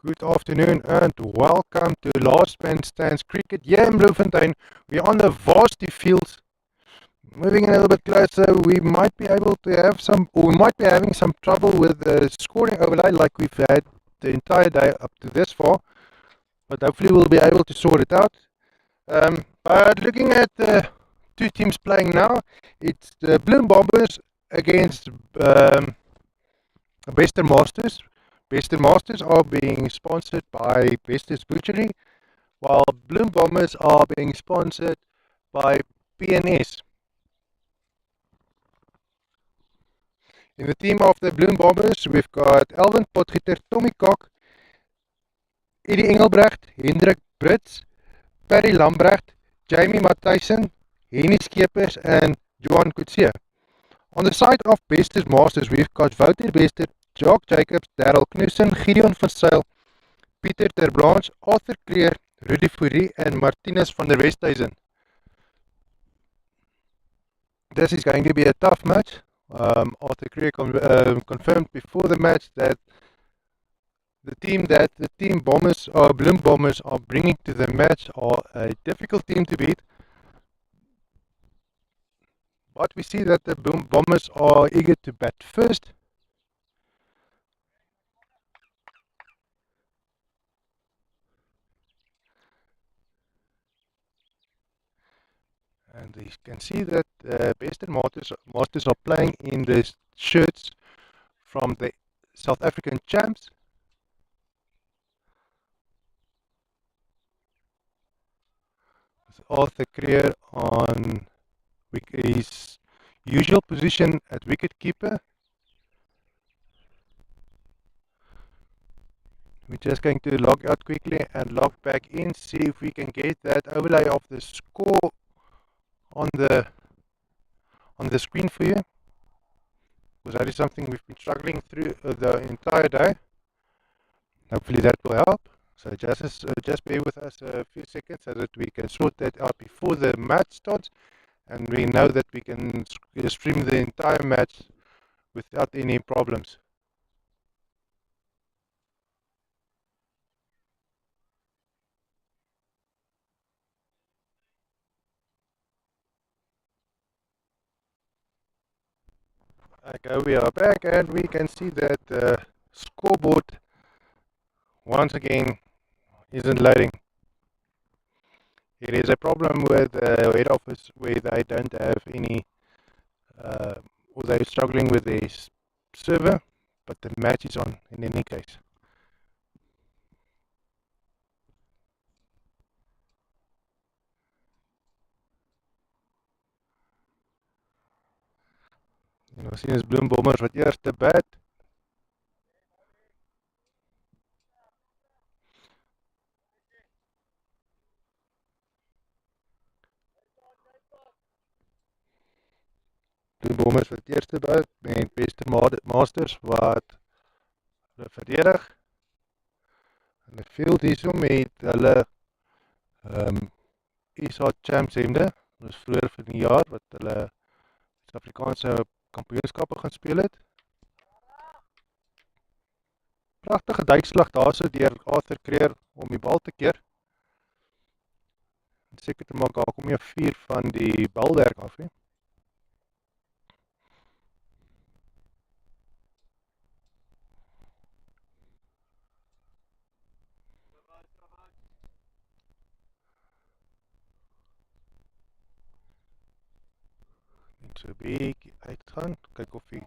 Good afternoon and welcome to Last Man Stands Cricket here in Bloemfontein. We're on the varsity fields. Moving a little bit closer, we might be able to have we might be having some trouble with the scoring overlay like we've had the entire day up to this far. But hopefully we'll be able to sort it out. But looking at the two teams playing now, it's the Bloem Bombers against Western Masters. Western Masters are being sponsored by Besters Butchery, while Bloem Bombers are being sponsored by PNS. In the team of the Bloem Bombers, we've got Alvin Potgieter, Tommy Kok, Eddie Engelbrecht, Hendrik Brits, Perry Lambrecht, Jamie Matthijssen, Henny Skeepers, and Johan Coetzee. On the side of Besters Masters, we've got Wouter Bester, Jacques Jacobs, Daryl Knudsen, Gideon van Zyl, Pieter ter Blanche, Arthur Creer, Rudy Fourie, and Martinez van der Westhuizen. This is going to be a tough match. Arthur Creer confirmed before the match that the team Bombers or Bloem Bombers are bringing to the match are a difficult team to beat. But we see that the Bloem Bombers are eager to bat first. And you can see that Western Masters are playing in the shirts from the South African champs. With Arthur Creer on his usual position at wicket keeper. We're just going to log out quickly and log back in, see if we can get that overlay of the score on the screen for you, because that is something we've been struggling through the entire day. Hopefully that will help. So just bear with us a few seconds so that we can sort that out before the match starts, and we know that we can stream the entire match without any problems. Okay, we are back and we can see that the scoreboard once again isn't loading. It is a problem with the head office where they don't have any, or they're struggling with their server, but the match is on in any case. En ons sien is Bloem Bombers wat eerste bat. Bloem Bombers wat eerste bat en Western Masters wat hulle verdedig. Hulle field hierso met hulle SA Champs hemde. Dit was vroeër van die jaar wat hulle Suid-Afrikaanse kampioenskappe gaan speel het. Pragtige duikslag daarso deur Arthur Creer om die bal te keer. En seker te maak daar kom nie 'n vuur van die balwerk af nie. Net so 'n bietjie uitgaan, kyk of hy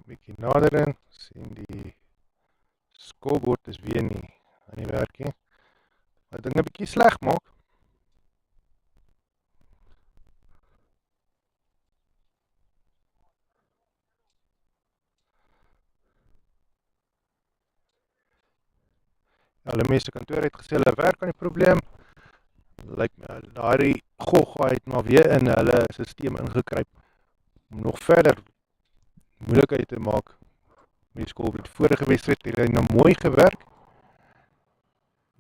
bietjie nader in, sien die scoreboard is weer nie aan die werk nie. Wat dinge bietjie sleg maak. Hulle mense kantoor het gesê, hulle werk aan die probleem. Lyk my, daardie gogga het maar weer in hulle stelsel ingekruip om nog verder moeilikheid te maak met die skool. Die vorige wedstryd het hy nou mooi gewerk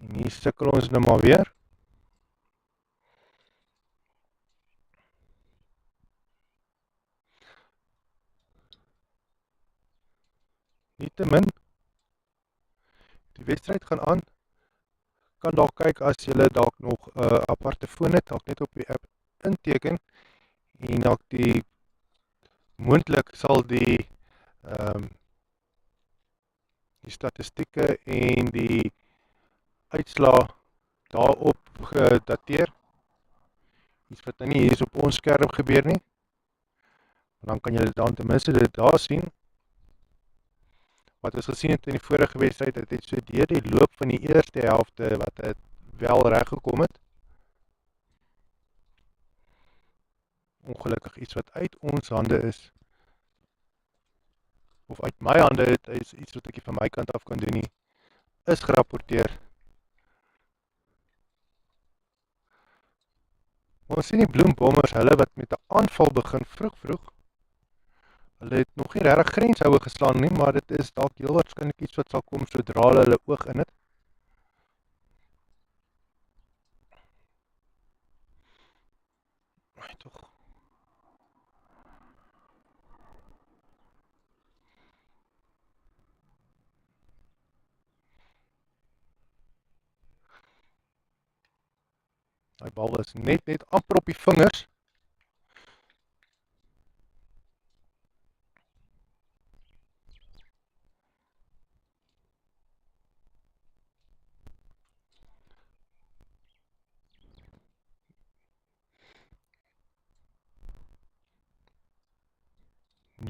en hier sukkel ons nou maar weer. Nietemin, die wedstryd gaan aan. Kan dalk kyk as jy dalk nog 'n aparte foon het, dalk net op die app inteken en dalk die moontlik sal die die statistieke en die uitslae daarop gedateer. Iets wat nou nie hier op ons skerm gebeur nie. Dan kan jy dan ten minste dit daar sien. Wat ons gesien het in die vorige wedstryd, het so deur die loop van die eerste helfte wat het wel reg gekom het. Ongelukkig iets wat uit ons hande is, of uit my hande is iets wat ek van my kant af kan doen nie, is gerapporteer. Ons sien die Bloembommers, hulle wat met 'n aanval begin vroeg. Hulle het nog nie regtig grenshoue geslaan nie, maar dit is dalk heel waarskynlik iets wat sal kom sodra hulle oog in het. Tog. Die bal is net amper op die vingers.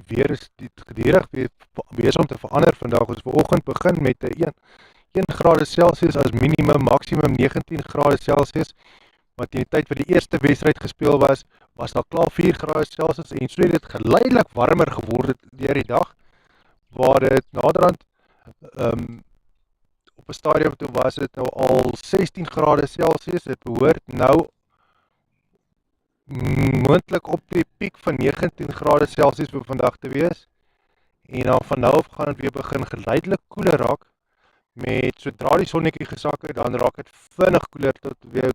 Weer is dit gedurig besig om te verander vandag. Ons vanoggend begin met 1 grade Celsius as minimum, maksimum 19 grade Celsius. Maar teen die tyd wat die eerste wedstryd gespeel was daar klaar 4 grade Celsius en so het dit geleidelik warmer geword deur die dag, waar dit naderhand op 'n stadium toe was dit nou al 16 grade Celsius. Dit behoort nou moontlik op die piek van 19 grade Celsius vir vandag te wees. En dan van nou af gaan dit weer begin geleidelik koeler raak. Met sodra die sonnetjie gesak het, dan raak dit vinnig koeler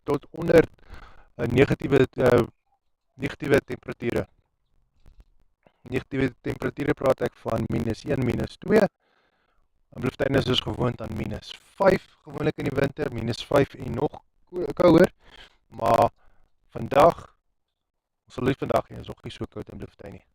tot onder negatiewe temperature. Negatiewe temperature praat ek van -1, -2. In Bloemfontein is ons gewoond aan -5 gewoonlik in die winter, -5 en nog kouer. Maar vandag, ons sal nie vandag nie, is nog nie so koud in Bloemfontein nie.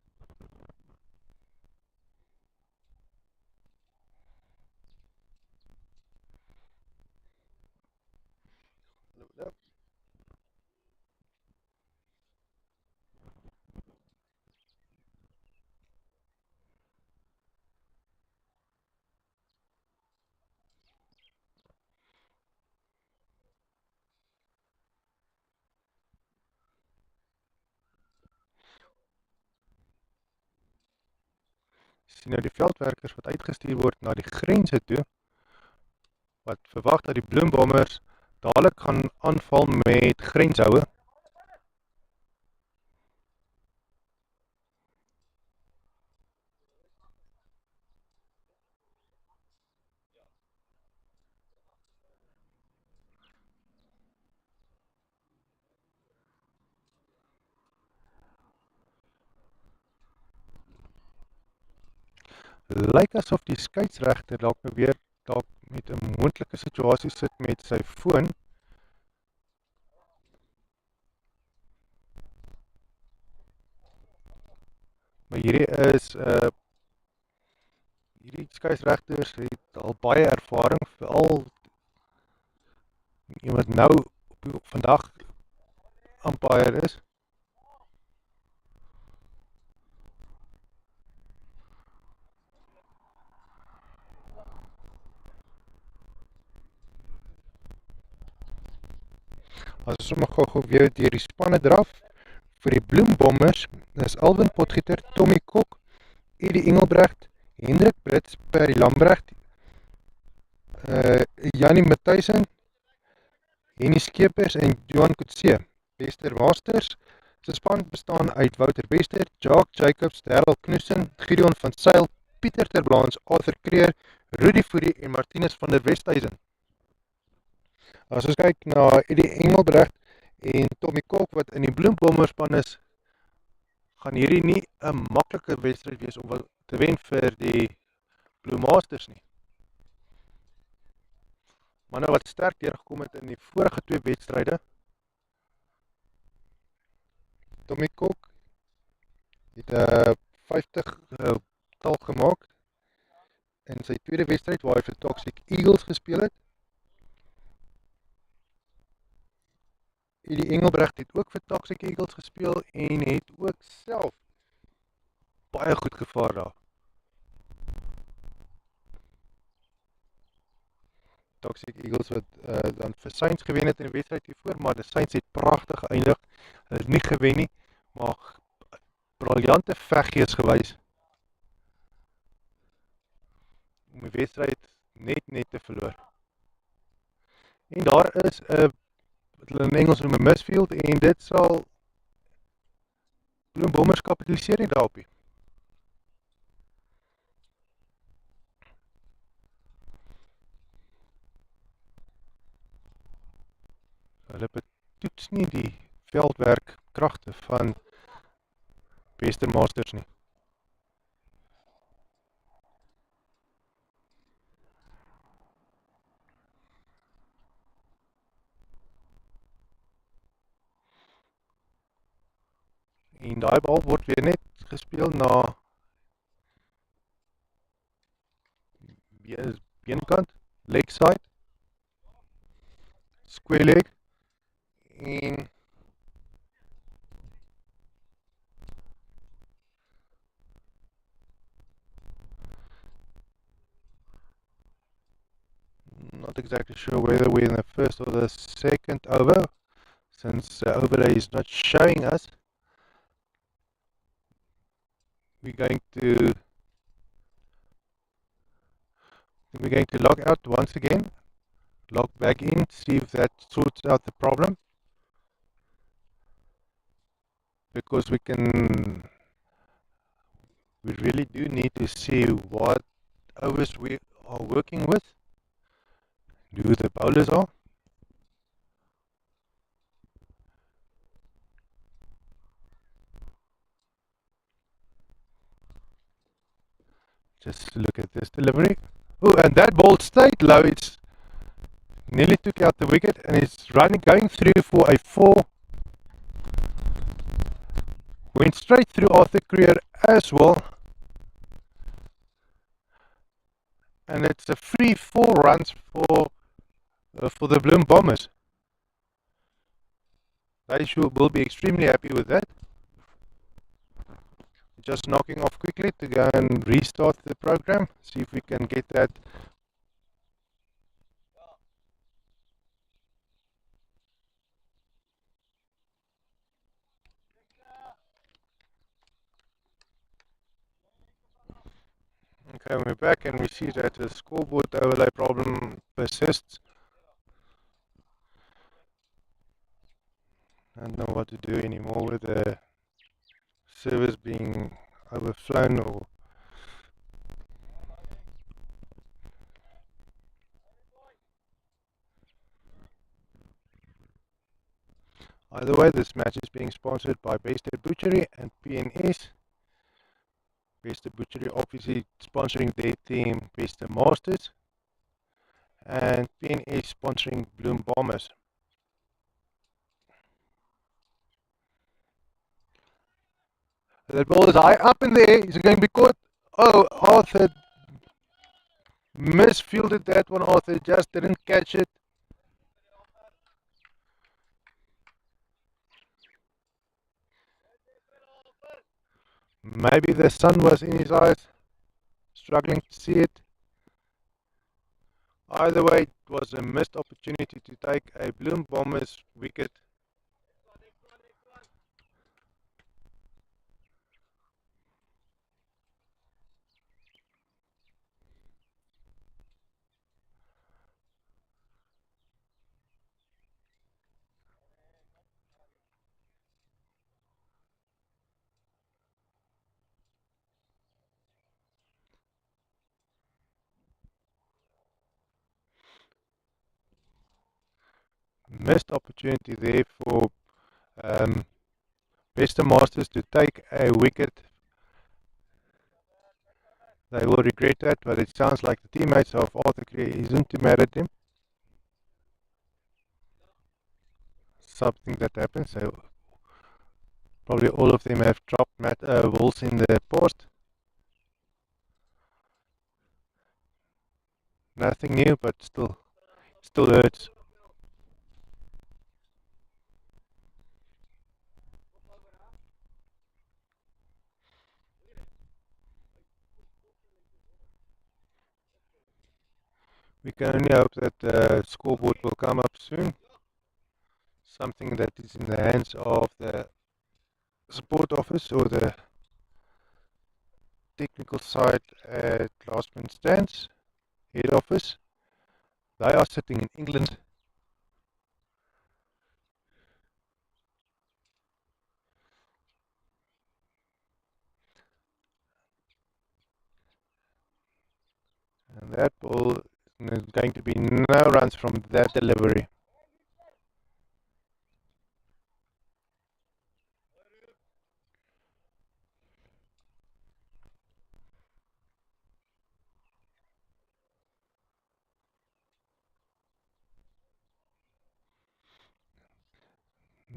Sien nou die veldwerkers wat uitgestuur word na die grense toe, wat verwag dat die Bloembommers dadelik gaan aanval met grenshoue. Lyk asof die skeieregter dalk nou weer met 'n moontlike situasie sit met sy foon. Maar hierdie skeieregters het al baie ervaring, veral iemand nou vandag umpire is. As ons sommer gou weer deur die spanne draf, vir die Bloembommers is Alwin Potgieter, Tommy Kok, Eddie Engelbrecht, Hendrik Brits, Perry Lambrecht, Jannie Matthijssen, Henny Skeepers en Johan Coetzee. Bester Masters se span bestaan uit Wouter Bester, Jacques Jacobs, Harold Knudsen, Gideon van Zyl, Pieter Terblanche, Arthur Kreer, Rudy Fourie en Martinus van der Westhuizen. As ons kyk na Eddie Engelbrecht en Tommy Kok wat in die Bloembombers-span is, gaan hierdie nie 'n maklike wedstryd wees om te wen vir die Blue Masters nie. Manne wat sterk deurgekom het in die vorige twee wedstryde. Tommy Kok het 50 tal gemaak in sy tweede wedstryd waar hy vir Toxic Eagles gespeel het. Eddie Engelbrecht het ook vir Toxic Eagles gespeel en het ook self baie goed gevaar daar. Toxic Eagles wat dan vir Saints gewen het in die wedstryd hiervoor, maar die Saints het pragtig geëindig. Hulle het nie gewen nie, maar briljante veggees gewys om die wedstryd net te verloor. En daar is 'n wat hulle in Engels noem 'n misfield en dit sal Bloembombers kapitaliseer nie daarop nie. Hulle betoets nie die veldwerk kragte van Bester Masters nie. En daai bal word weer net gespeel na beenkant, leg side, square leg en not exactly sure whether we're in the first or the second over, since the overlay is not showing us. We're going to log out once again, log back in, see if that sorts out the problem, because we really do need to see what overs we are working with, who the bowlers are. Just look at this delivery. Oh, and that ball stayed low. It's nearly took out the wicket and it's going through for a 4. Went straight through Arthur Creer as well. And it's a free 4 runs for the Bloem Bombers. They will be extremely happy with that. Just knocking off quickly to go and restart the program, see if we can get that. Okay, we're back and we see that the scoreboard overlay problem persists. I don't know what to do anymore with the servers being overflown or either way. This match is being sponsored by Bester Butchery and PNS. Bester Butchery obviously sponsoring their team Bester Masters and PNS sponsoring Bloem Bombers. That ball is high up in the air. Is it going to be caught? Oh, Arthur misfielded that one. Arthur just didn't catch it. Maybe the sun was in his eyes, struggling to see it. Either way, it was a missed opportunity to take a Bloem Bombers wicket. missed opportunity there for Western Masters to take a wicket. They will regret that, but it sounds like the teammates of Arthur Cree isn't too mad at him. Something that happens. So probably all of them have dropped balls in the past. Nothing new, but still hurts. We can only hope that the scoreboard will come up soon. Something that is in the hands of the support office or the technical side at Lastman Stands head office. They are sitting in England. And that ball is going to be no runs from that delivery.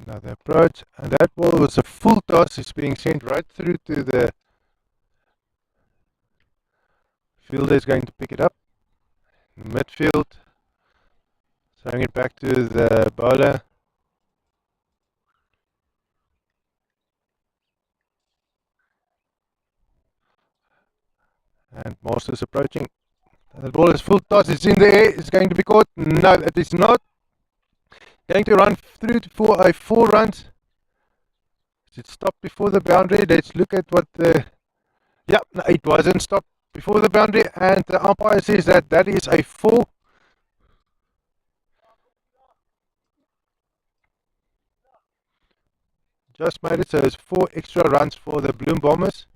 Another approach, and that ball was a full toss. It's being sent right through to the fielder. Is going to pick it up. Midfield, throwing it back to the bowler. And Masters approaching. The ball is full toss. It's in the air. It's going to be caught. No, it is not. Going to run through for a 4 runs. Is it stopped before the boundary? Let's look at what the... Yeah, no, it wasn't stopped before the boundary. And the umpire says that that is a 4. Just made it, so it's 4 extra runs for the Bloem Bombers.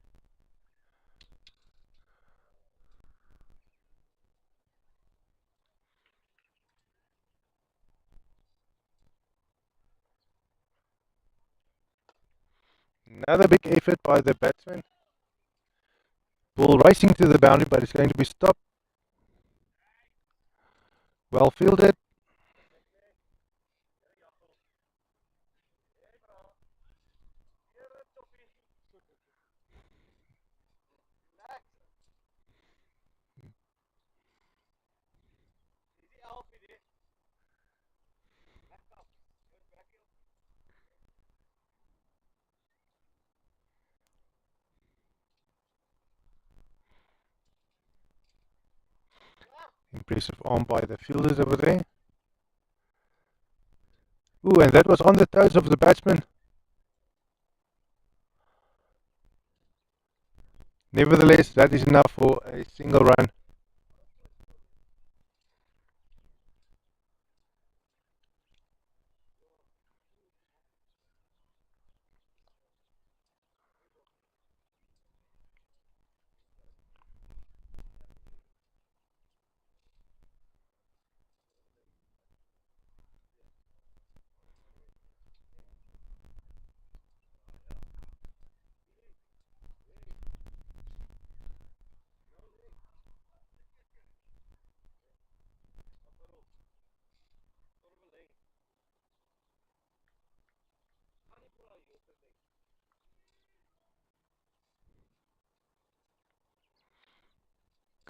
Another big effort by the batsman. Ball racing to the boundary, but it's going to be stopped. Well fielded. Impressive arm by the fielders over there. Ooh, and that was on the toes of the batsman. Nevertheless, that is enough for a single run.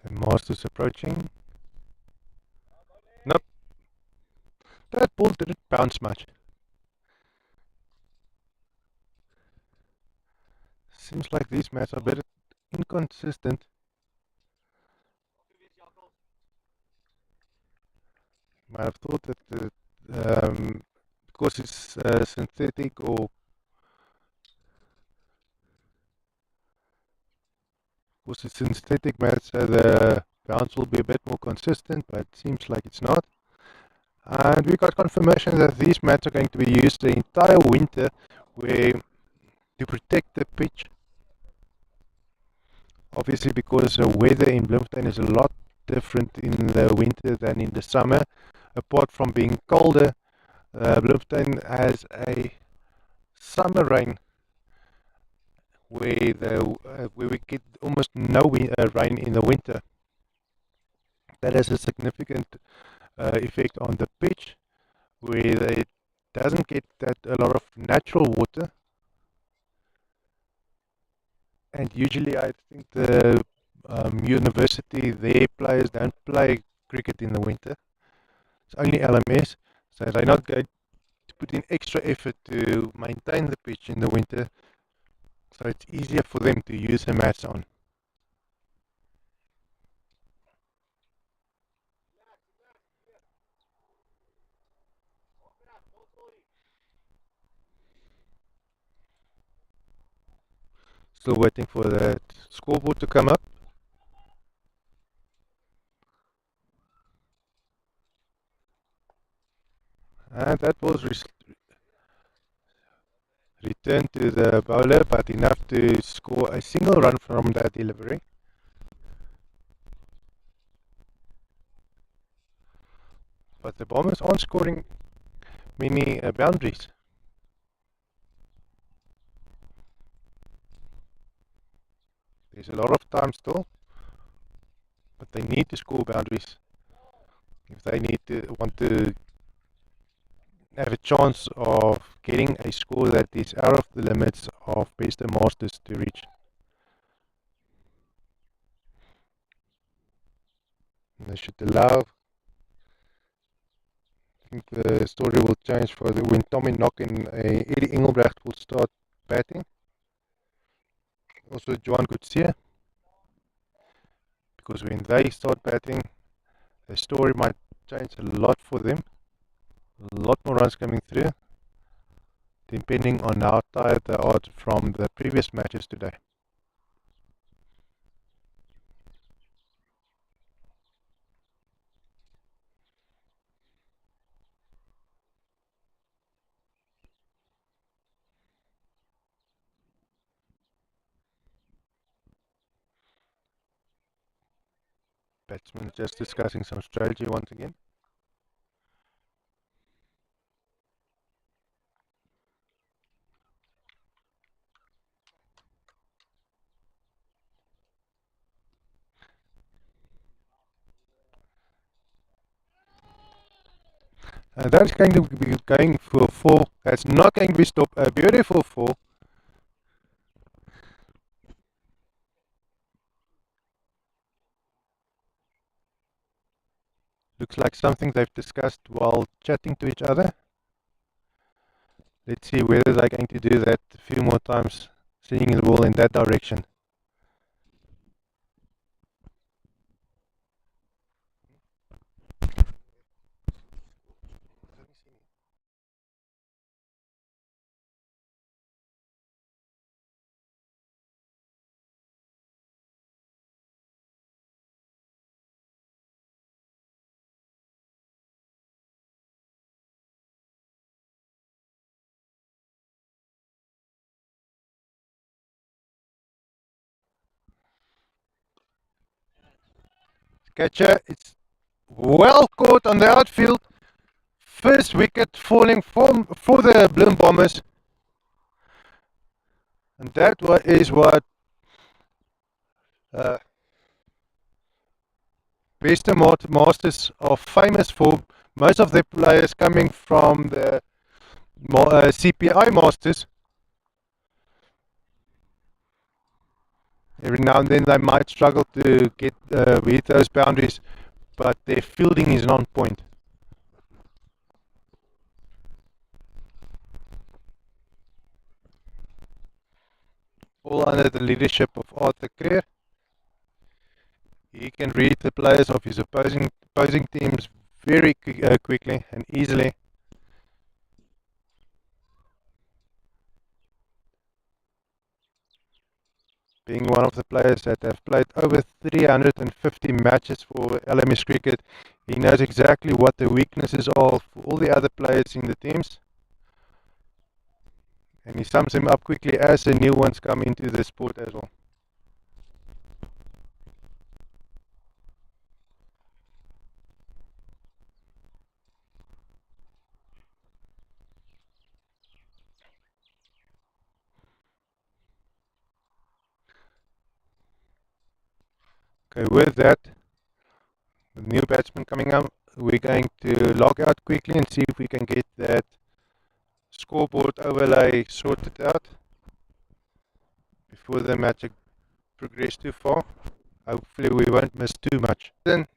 Okay, Masters approaching. Nope. That ball didn't bounce much. Seems like these mats are a bit inconsistent. Might have thought that because it's synthetic or because it's synthetic mats, the bounce will be a bit more consistent, but it seems like it's not. And we got confirmation that these mats are going to be used the entire winter to protect the pitch. Obviously, because the weather in Bloemfontein is a lot different in the winter than in the summer. Apart from being colder, Bloemfontein has a summer rain where we get almost no rain in the winter. That has a significant effect on the pitch, where it doesn't get that a lot of natural water. And usually, I think the university, their players don't play cricket in the winter. It's only LMS, so they're not going to put in extra effort to maintain the pitch in the winter. So it's easier for them to use a mats on. Still waiting for that scoreboard to come up. And that was returned to the bowler, but enough to score a single run from that delivery. But the Bombers aren't scoring many boundaries. There's a lot of time still, but they need to score boundaries if they want to have a chance of getting a score that is out of the limits of best and masters to reach. And they should allow. I think the story will change for when Tommy Knock and Eddie Engelbrecht will start batting. Also Johan Gutsia, because when they start batting, the story might change a lot for them. A lot more runs coming through, depending on how tired they are from the previous matches today. Batsmen just discussing some strategy once again. That's going to be going for a four. That's not going to be stopped. A beautiful four. Looks like something they've discussed while chatting to each other. Let's see whether they're going to do that a few more times, seeing the ball in that direction. Catcher, it's well caught on the outfield. First wicket falling for the Bloem Bombers. And that is what uh, Western Masters are famous for. Most of the players coming from the CPI Masters. Every now and then they might struggle to get with those boundaries, but their fielding is on point. All under the leadership of Arthur Creer. He can read the players of his opposing teams very quickly and easily. Being one of the players that have played over 350 matches for LMS cricket, he knows exactly what the weaknesses are for all the other players in the teams, and he sums them up quickly as the new ones come into the sport as well. Okay, with that, the new batsman coming up, we're going to log out quickly and see if we can get that scoreboard overlay sorted out before the match progress too far. Hopefully we won't miss too much. Then,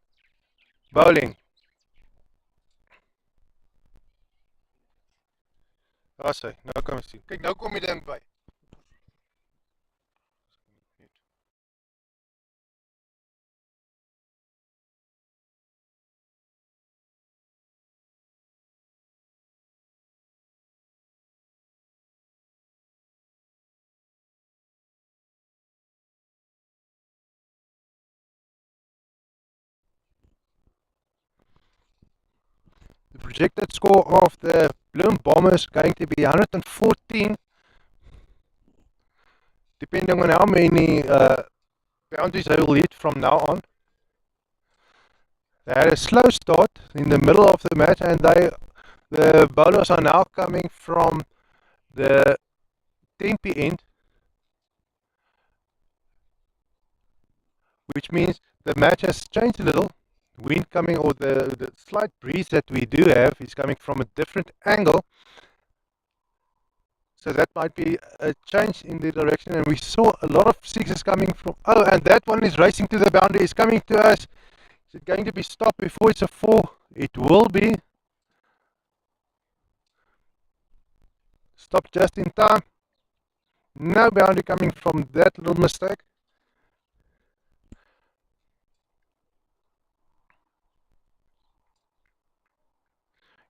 bowling. Sorry, nou kom ons sien. Kyk, nou kom die ding by. The projected score of the Bloem Bombers is going to be 114, depending on how many boundaries they will hit from now on. They had a slow start in the middle of the match, and the bowlers are now coming from the tempi end, which means the match has changed a little. Wind coming, or the slight breeze that we do have is coming from a different angle. So that might be a change in the direction, and we saw a lot of sixes coming from, oh, and that one is racing to the boundary, is coming to us. Is it going to be stopped before it's a 4? It will be. Stop just in time. No boundary coming from that little mistake.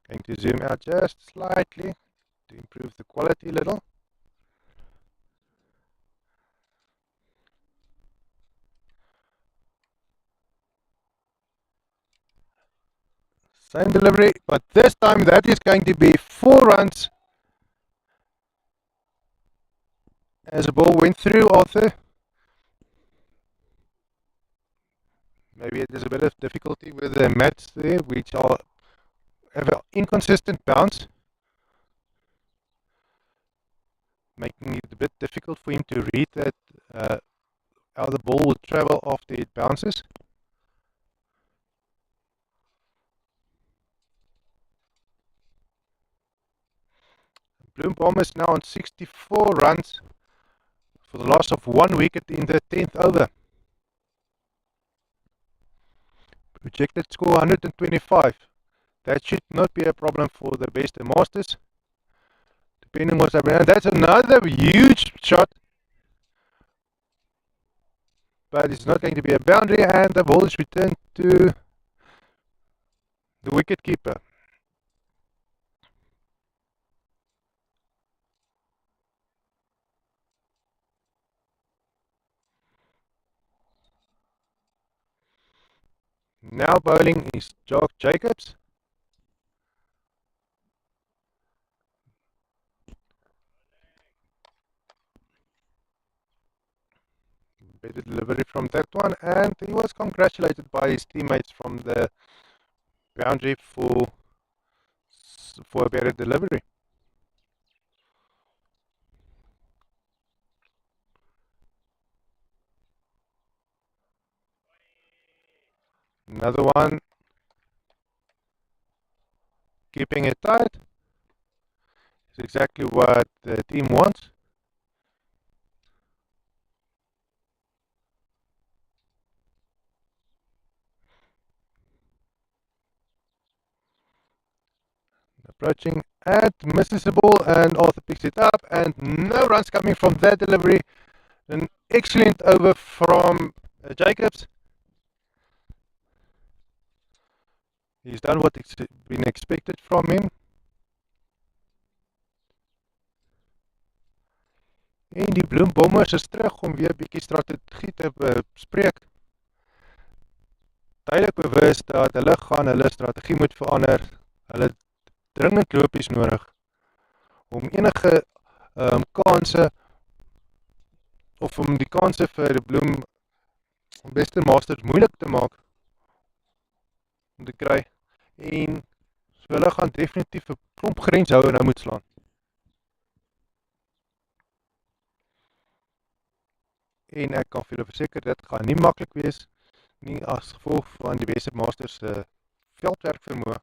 Going to zoom out just slightly to improve the quality a little. Same delivery, but this time that is going to be 4 runs. As the ball went through, Arthur. Maybe there's a bit of difficulty with the mats there, which have an inconsistent bounce, making it a bit difficult for him to read that how the ball will travel after it bounces. Bloem Bombers now on 64 runs for the loss of 1 wicket in the 10th over. Projected score 125. That should not be a problem for the best and masters. Depending on what's happening. That's another huge shot. But it's not going to be a boundary, and the ball is returned to the wicket keeper. Now bowling is Jock Jacobs. Better delivery from that one, and he was congratulated by his teammates from the boundary for a better delivery. Another one, keeping it tight. It's exactly what the team wants. Approaching and misses the ball, and Arthur picks it up, and no runs coming from that delivery. An excellent over from Jacobs. He's done what's been expected from him. En die Bloem Bombers is terug om weer 'n bietjie strategie te bespreek. Duidelik bewus dat hulle strategie moet verander. Hulle dringend lopies nodig om enige kanse, of om die kanse vir die Bloem beste masters moeilik te maak om te kry, en so hulle gaan definitief 'n klomp grens hou en nou moet slaan. En ek kan vir julle verseker, dit gaan nie maklik wees. nie as gevolg van die Western Masters se veldwerkvermoë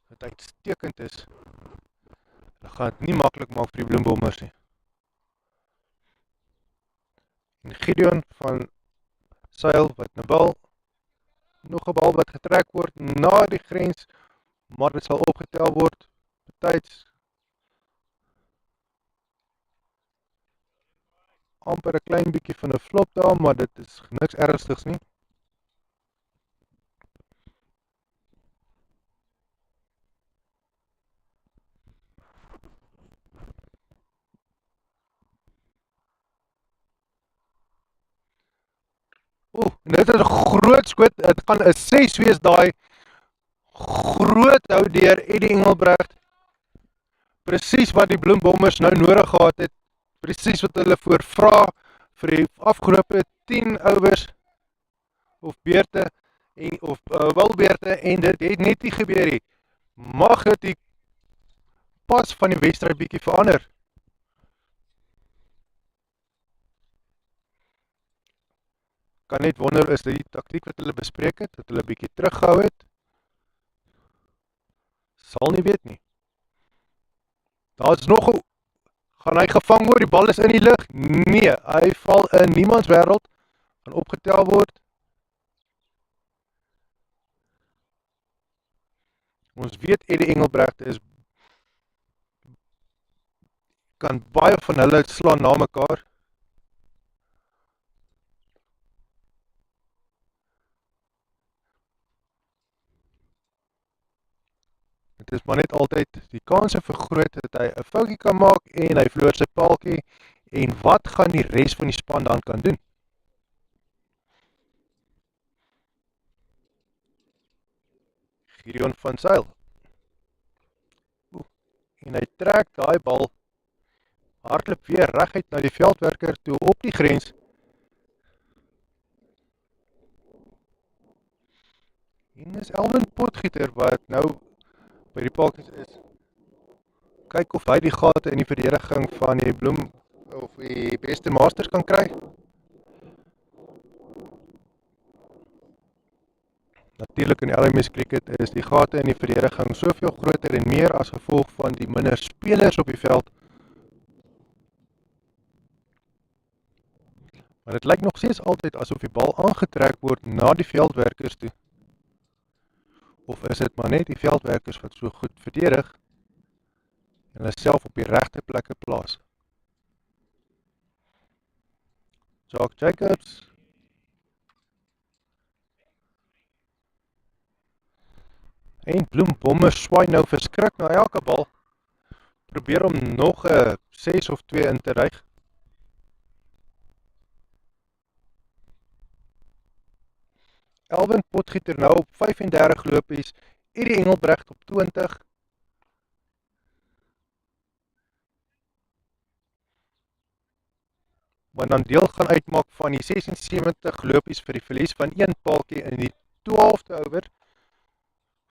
wat uitstekend is. Hulle gaan dit nie maklik maak vir die Bloembommers nie. En Gideon van Sail wat 'n bal, nog 'n bal wat getrek word na die grens, maar dit sal opgetel word. Betyds amper 'n klein bietjie van 'n flop daar, maar dit is niks ernstigs nie. En dit is 'n groot skoot. Dit gaan 'n 6 wees daai. Groot hou deur Eddie Engelbrecht. Presies wat die Bloembommers nou nodig gehad het. Presies wat hulle voorvra vir die afgelope 10 ouers of beurte of wilbeurte, en dit het net nie gebeur nie. Mag dit die pas van die wedstryd bietjie verander? Kan net wonder, is dit die taktiek wat hulle bespreek het, dat hulle bietjie teruggehou het? Sal nie weet nie. Daar is nog, gaan hy gevang word, die bal is in die lug? Nee, hy val in niemands wêreld, gaan opgetel word. Ons weet Eddie Engelbrecht kan baie van hulle slaan na mekaar. Het is maar net altyd die kanse vergroot dat hy 'n foutjie kan maak en hy verloor sy paaltjie, en wat gaan die res van die span dan kan doen? Gideon van Sail. En hy trek daai bal, hardloop weer reguit na die veldwerker toe op die grens. En is Elwin Potgieter wat nou by die paaltjies is. Kyk of hy die gate in die verdediging van die Bloem of die beste Masters kan kry. Natuurlik in die LMS cricket is die gate in die verdediging soveel groter en meer as gevolg van die minder spelers op die veld. Maar dit lyk nog steeds altyd asof die bal aangetrek word na die veldwerkers toe. Of is dit maar net die veldwerkers wat so goed verdedig en hulle self op die regte plekke plaas? Jock Jacobs. En Bloembommers swaai nou verskrik na elke bal. Probeer om nog 'n 6 of 2 in te ryg. Elwin Potgieter nou op 35 lopies, Eddie Engelbrecht op 20. Maar dan deel gaan uitmaak van die 76 lopies vir die verlies van 1 paaltjie in die 12de oor.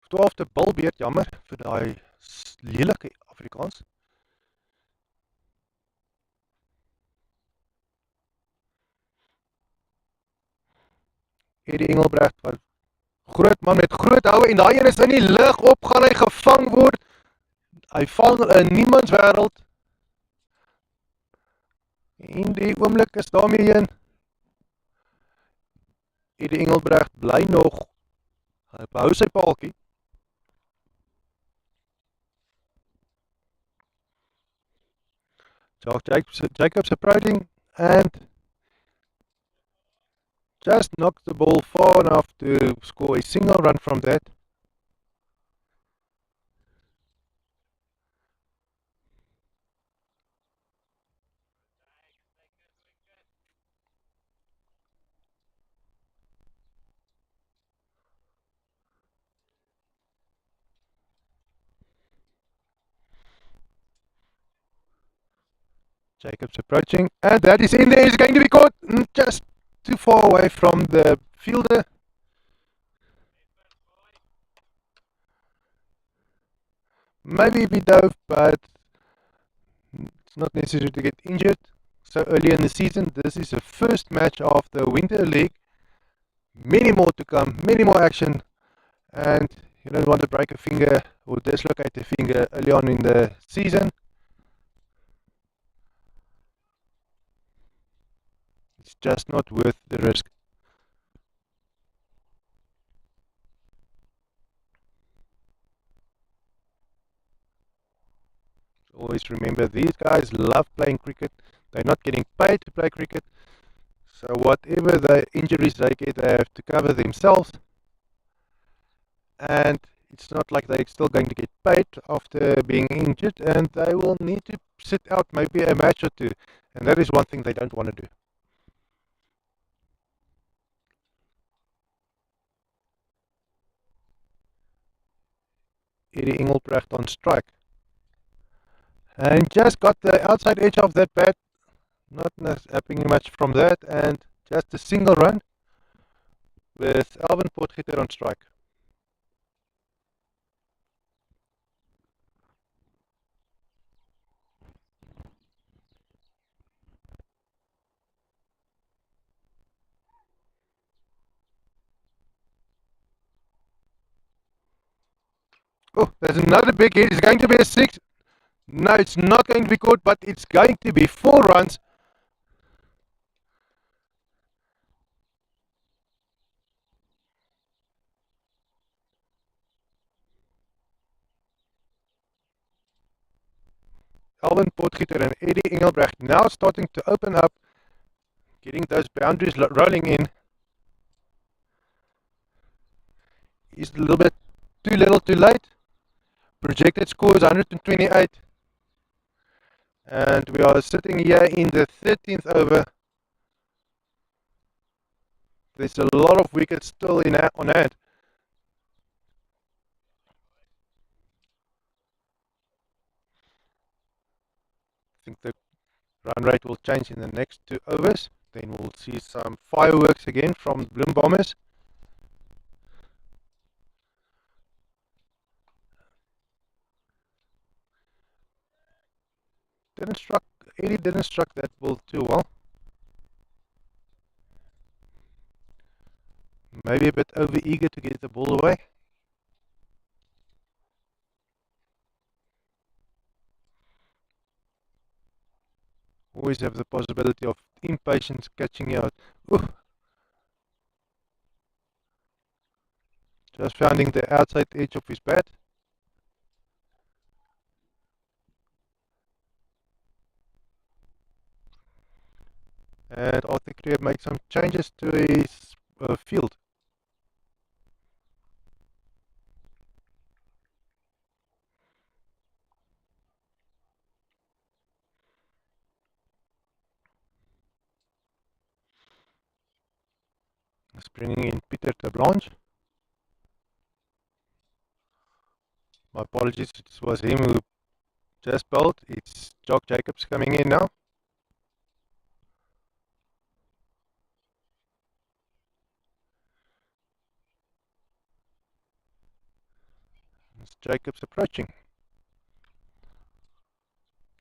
12de bilbeurt, jammer vir daai lelike Afrikaans. Eddie Engelbrecht, wat groot man met groot houe, en daai een is in die lug op, gaan hy gevang word. Hy val in niemands wêreld. En die oomblik is daarmee heen. Eddie Engelbrecht bly nog, hy behou sy paaltjie. Jock Jacobs approaching and just knocked the ball far enough to score a single run from that. Jacobs approaching, and that is in there, is going to be caught just too far away from the fielder. Maybe a bit dove, but it's not necessary to get injured so early in the season. This is the first match of the Winter League. Many more to come, many more action, and you don't want to break a finger or dislocate a finger early on in the season. It's just not worth the risk. Always remember, these guys love playing cricket. They're not getting paid to play cricket. So whatever the injuries they get, they have to cover themselves. And it's not like they're still going to get paid after being injured, and they will need to sit out maybe a match or two. And that is one thing they don't want to do. Eddie Engelbrecht on strike. And just got the outside edge of that bat. Not happening much from that. And just a single run with Alvin Potgieter on strike. Oh, there's another big hit. It's going to be a six. No, it's not going to be caught, but it's going to be 4 runs. Alvin Potgieter and Eddie Engelbrecht now starting to open up, getting those boundaries rolling in. Is a little bit too little too late. Projected score is 128. And we are sitting here in the 13th over. There's a lot of wickets still on hand. I think the run rate will change in the next 2 overs. Then we'll see some fireworks again from Bloem Bombers. Eddie didn't struck that ball too well. Maybe a bit over eager to get the ball away. Always have the possibility of impatience catching you out. Ooh. Just finding the outside edge of his bat. And Arthur Creer makes some changes to his field. He's bringing in Peter de Blanche. My apologies, it was him who just bowled. It's Jock Jacobs coming in now. It's Jacobs approaching.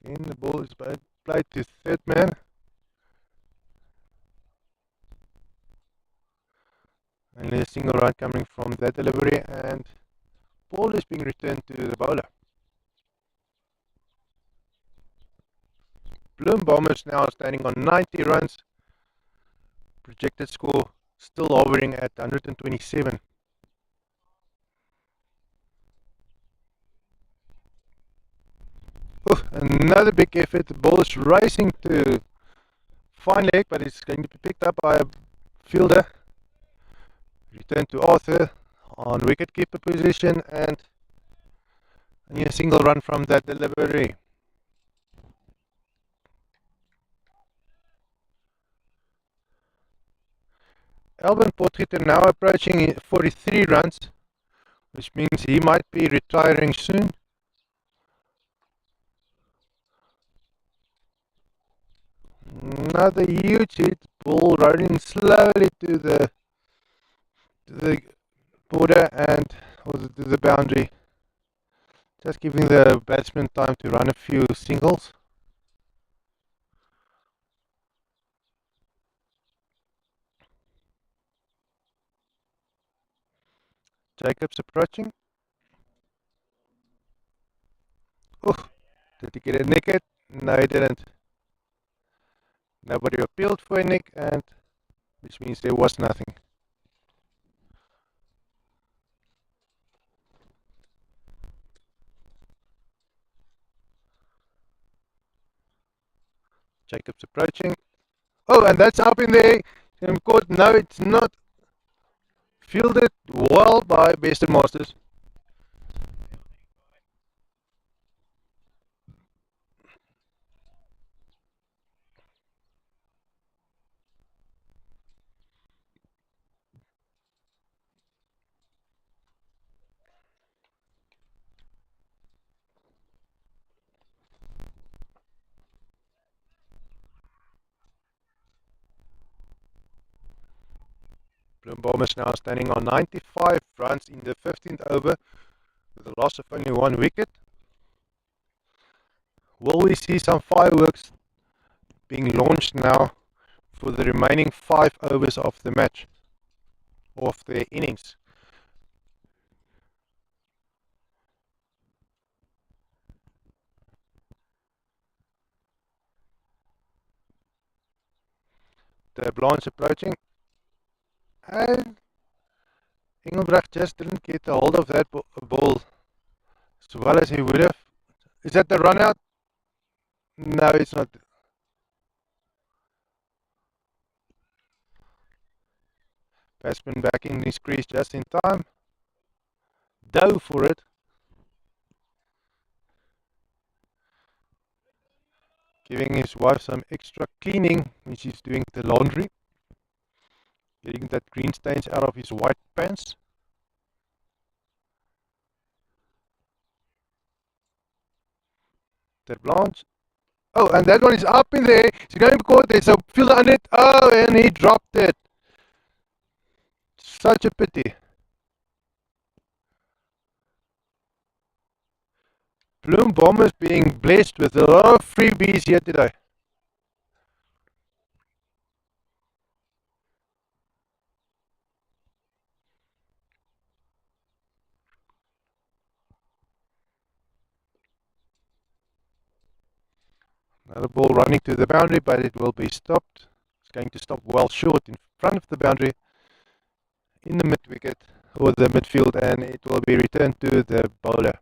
Again, the ball is played to third man. Only a single run coming from that delivery, and ball is being returned to the bowler. Bloem Bombers now standing on 90 runs. Projected score still hovering at 127. Oh, another big effort. The ball is racing to fine leg, but it's going to be picked up by a fielder. Return to Arthur on wicket-keeper position, and only a single run from that delivery. Alvin Potgieter now approaching 43 runs, which means he might be retiring soon. Another huge hit, ball rolling slowly to the border and to the boundary. Just giving the batsman time to run a few singles. Jacobs approaching. Oh, did he get a nick it? No, he didn't. Nobody appealed for a nick, and which means there was nothing. Jacobs approaching. Oh, and that's up in there. Caught. No, it's not. Fielded well by Best and Masters. Bloem is now standing on 95 runs in the 15th over with a loss of only 1 wicket. Will we see some fireworks being launched now for the remaining 5 overs of the match, of the innings? The Blanche approaching, and Engelbrecht just didn't get a hold of that ball as well as he would have. Is that the run out? No, it's not. Batsman back in his crease just in time. Dove for it. Giving his wife some extra cleaning when she's doing the laundry. Getting that green stains out of his white pants. The Blanche. Oh, and that one is up in there. He's going to caught there, so fielder on it. Oh, and he dropped it. Such a pity. Bloem Bombers being blessed with a lot of freebies here today. Another ball running to the boundary, but it will be stopped. It's going to stop well short in front of the boundary in the mid wicket or the midfield, and it will be returned to the bowler.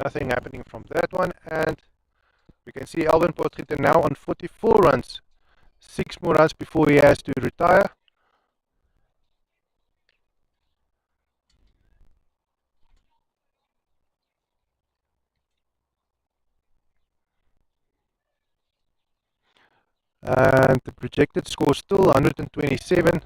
Nothing happening from that one, and we can see Alvin Potgieter now on 44 runs. 6 more runs before he has to retire. And the projected score is still 127.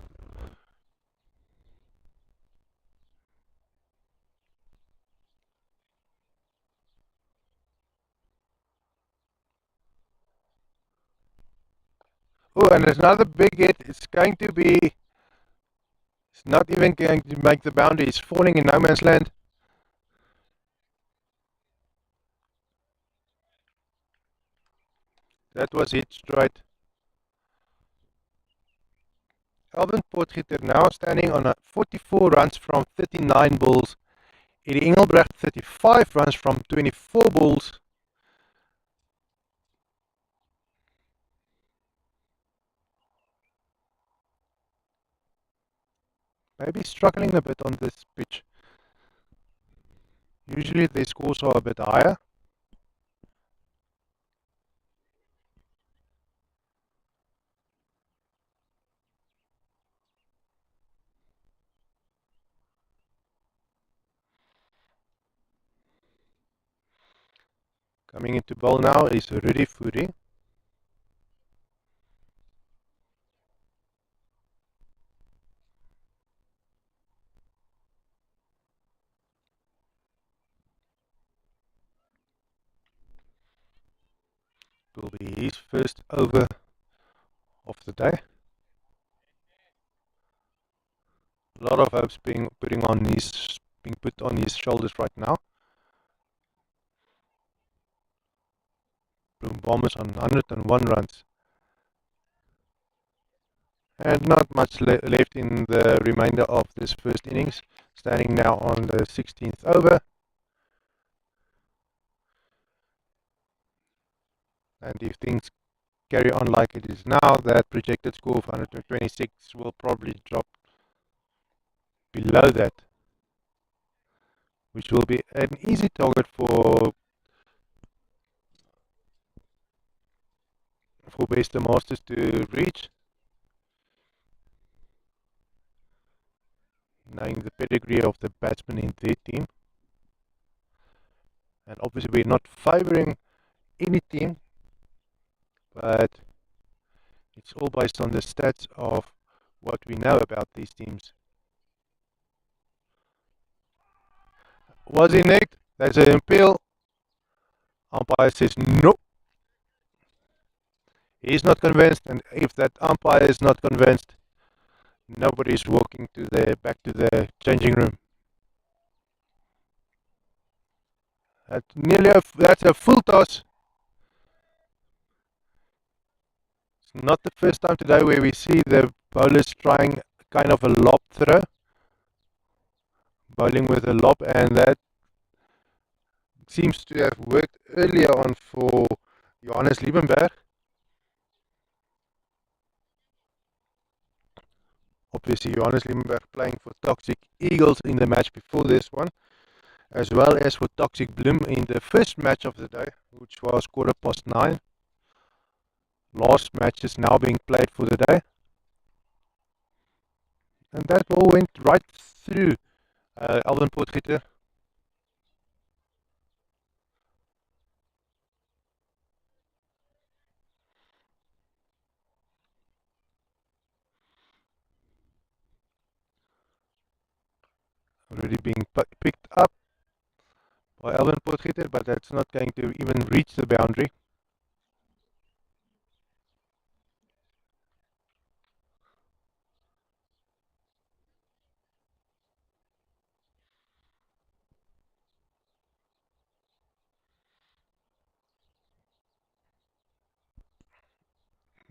Oh, and there's another big hit. It's going to be, it's not even going to make the boundary. It's falling in no man's land. That was hit straight. Alvin Potgieter now standing on 44 runs from 39 balls. Eddie Engelbrecht 35 runs from 24 balls. Maybe struggling a bit on this pitch. Usually their scores are a bit higher. Coming into bowl now is Rudy Fourie. Will be his first over of the day. A lot of hopes being put on his shoulders right now. Bloem Bombers on 101 runs. And not much left in the remainder of this first innings. Standing now on the 16th over. And if things carry on like it is now, that projected score of 126 will probably drop below that, which will be an easy target for Bester Masters to reach, knowing the pedigree of the batsmen in their team. And obviously we're not favouring any team, but it's all based on the stats of what we know about these teams. Was he nicked? There's an appeal. Umpire says no. He's not convinced, and if that umpire is not convinced, nobody is walking back to the changing room. That's a full toss. It's not the first time today where we see the bowlers trying kind of a lob throw, bowling with a lob, and that seems to have worked earlier on for Johannes Liebenberg. Obviously, Johannes Liebenberg playing for Toxic Eagles in the match before this one, as well as for Toxic Bloem in the first match of the day, which was 9:15. Last match is now being played for the day. And that ball went right through Alvin Potgieter. Already being picked up by Alvin Potgieter, but that's not going to even reach the boundary.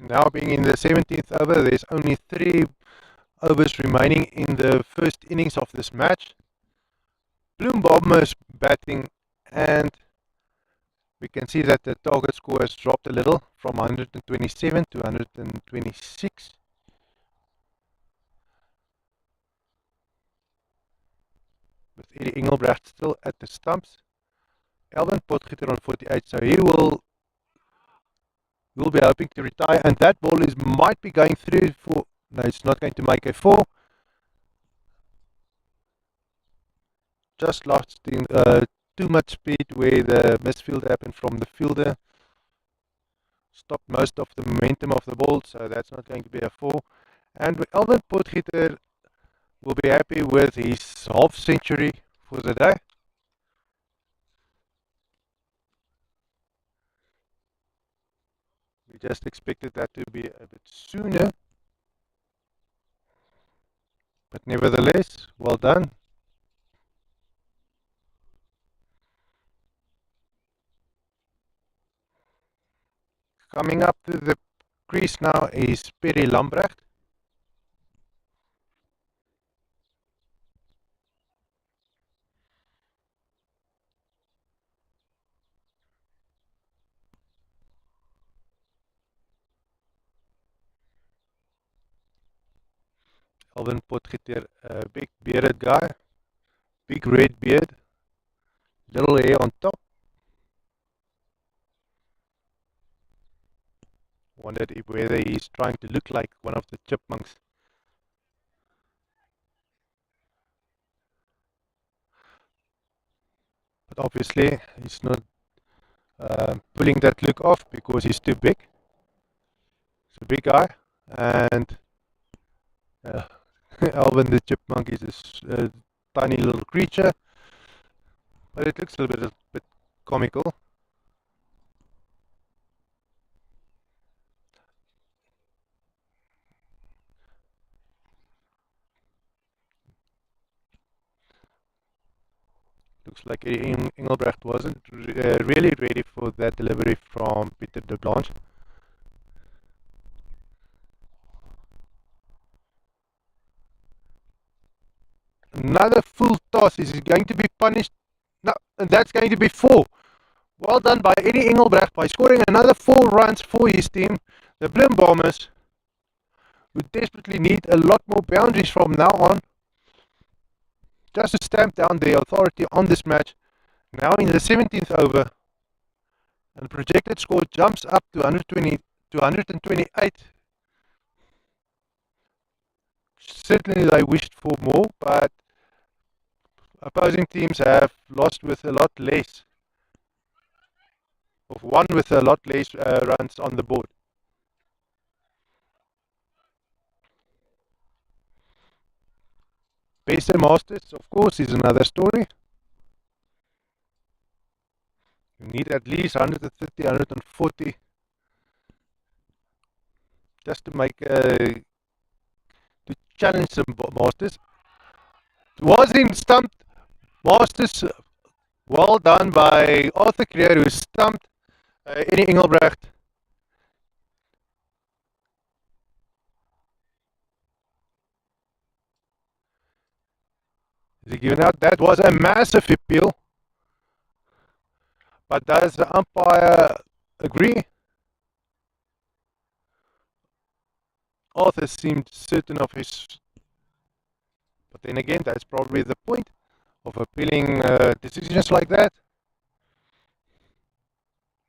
Now being in the 17th over, there's only 3 overs remaining in the first innings of this match. Bloem is batting, and we can see that the target score has dropped a little from 127 to 126. With Eddie Engelbrecht still at the stumps. Alvin Potgieter on 48, so he will be hoping to retire, and that ball might be going through for, no, it's not going to make a 4. Just lost in too much speed where the misfield happened from the fielder. Stopped most of the momentum of the ball, so that's not going to be a 4. And Alvin Potgieter will be happy with his half century for the day. We just expected that to be a bit sooner. But nevertheless, well done. Coming up to the crease now is Perry Lambrecht. Alvin Potgieter, a big bearded guy, big red beard, little hair on top. Wondered whether he's trying to look like one of the chipmunks. But obviously he's not pulling that look off because he's too big. He's a big guy, and Alvin the chipmunk is a tiny little creature, but it looks a bit comical. Looks like Engelbrecht wasn't really ready for that delivery from Peter de Blanche. Another full toss. Is he going to be punished? No, and that's going to be 4. Well done by Eddie Engelbrecht by scoring another 4 runs for his team. The Bloem Bombers, who desperately need a lot more boundaries from now on, just to stamp down their authority on this match. Now in the 17th over, and the projected score jumps up to 128. Certainly they wished for more, but opposing teams have lost with a lot less, or won with a lot less runs on the board. Base Masters, of course, is another story. You need at least 130, 140 just to make to challenge some Masters. It was in stumped Masters. Well done by Arthur Creer, who stumped Eddie Engelbrecht. Is he given out? That was a massive appeal. But does the umpire agree? Arthur seemed certain of his. But then again, that's probably the point of appealing decisions like that.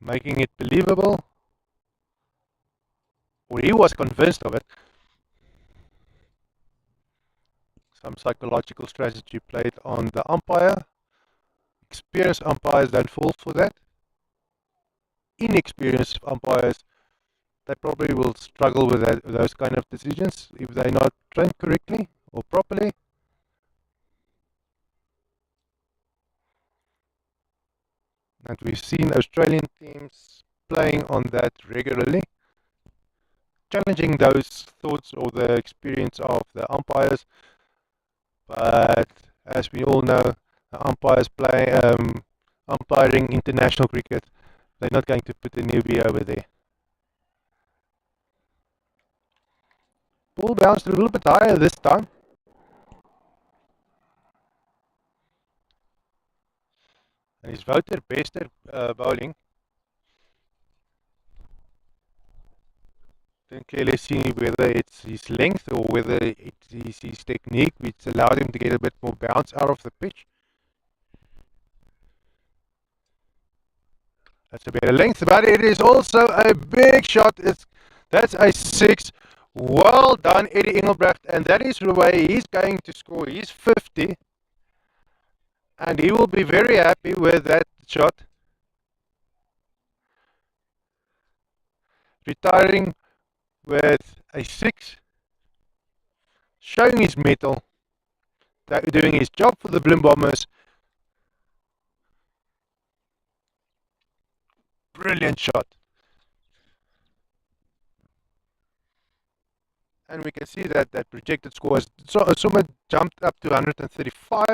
Making it believable. Or he was convinced of it. Some psychological strategy played on the umpire. Experienced umpires don't fall for that. Inexperienced umpires, they probably will struggle with those kind of decisions if they're not trained correctly or properly. And we've seen Australian teams playing on that regularly, challenging those thoughts or the experience of the umpires. But as we all know, the umpires umpiring international cricket. They're not going to put a newbie over there. Ball bounced a little bit higher this time. And he's voted best at bowling. Don't clearly see whether it's his length or whether it's his technique which allowed him to get a bit more bounce out of the pitch. That's a better length, but it is also a big shot. That's a 6. Well done, Eddie Engelbrecht, and that is the way he's going to score his 50. And he will be very happy with that shot. Retiring with a 6. Showing his mettle. Doing his job for the Bloem Bombers. Brilliant shot. And we can see that that projected score has somewhat jumped up to 135.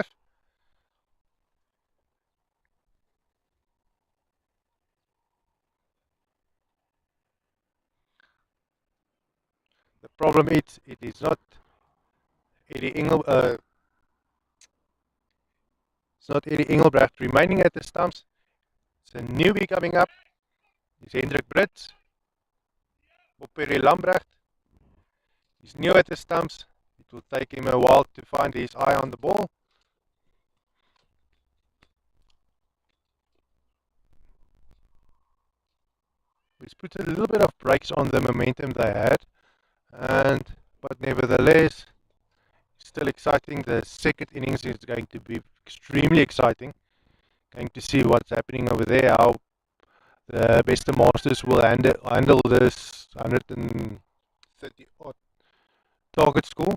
The problem is, it is not Eddie it's not Eddie Engelbrecht remaining at the stumps. It's a newbie coming up. It's Hendrik Brits. Perry Lambrecht. He's new at the stumps. It will take him a while to find his eye on the ball. He's put a little bit of brakes on the momentum they had. But nevertheless, still exciting. The second innings is going to be extremely exciting. Going to see what's happening over there, how the best Masters will handle this 130 odd target score.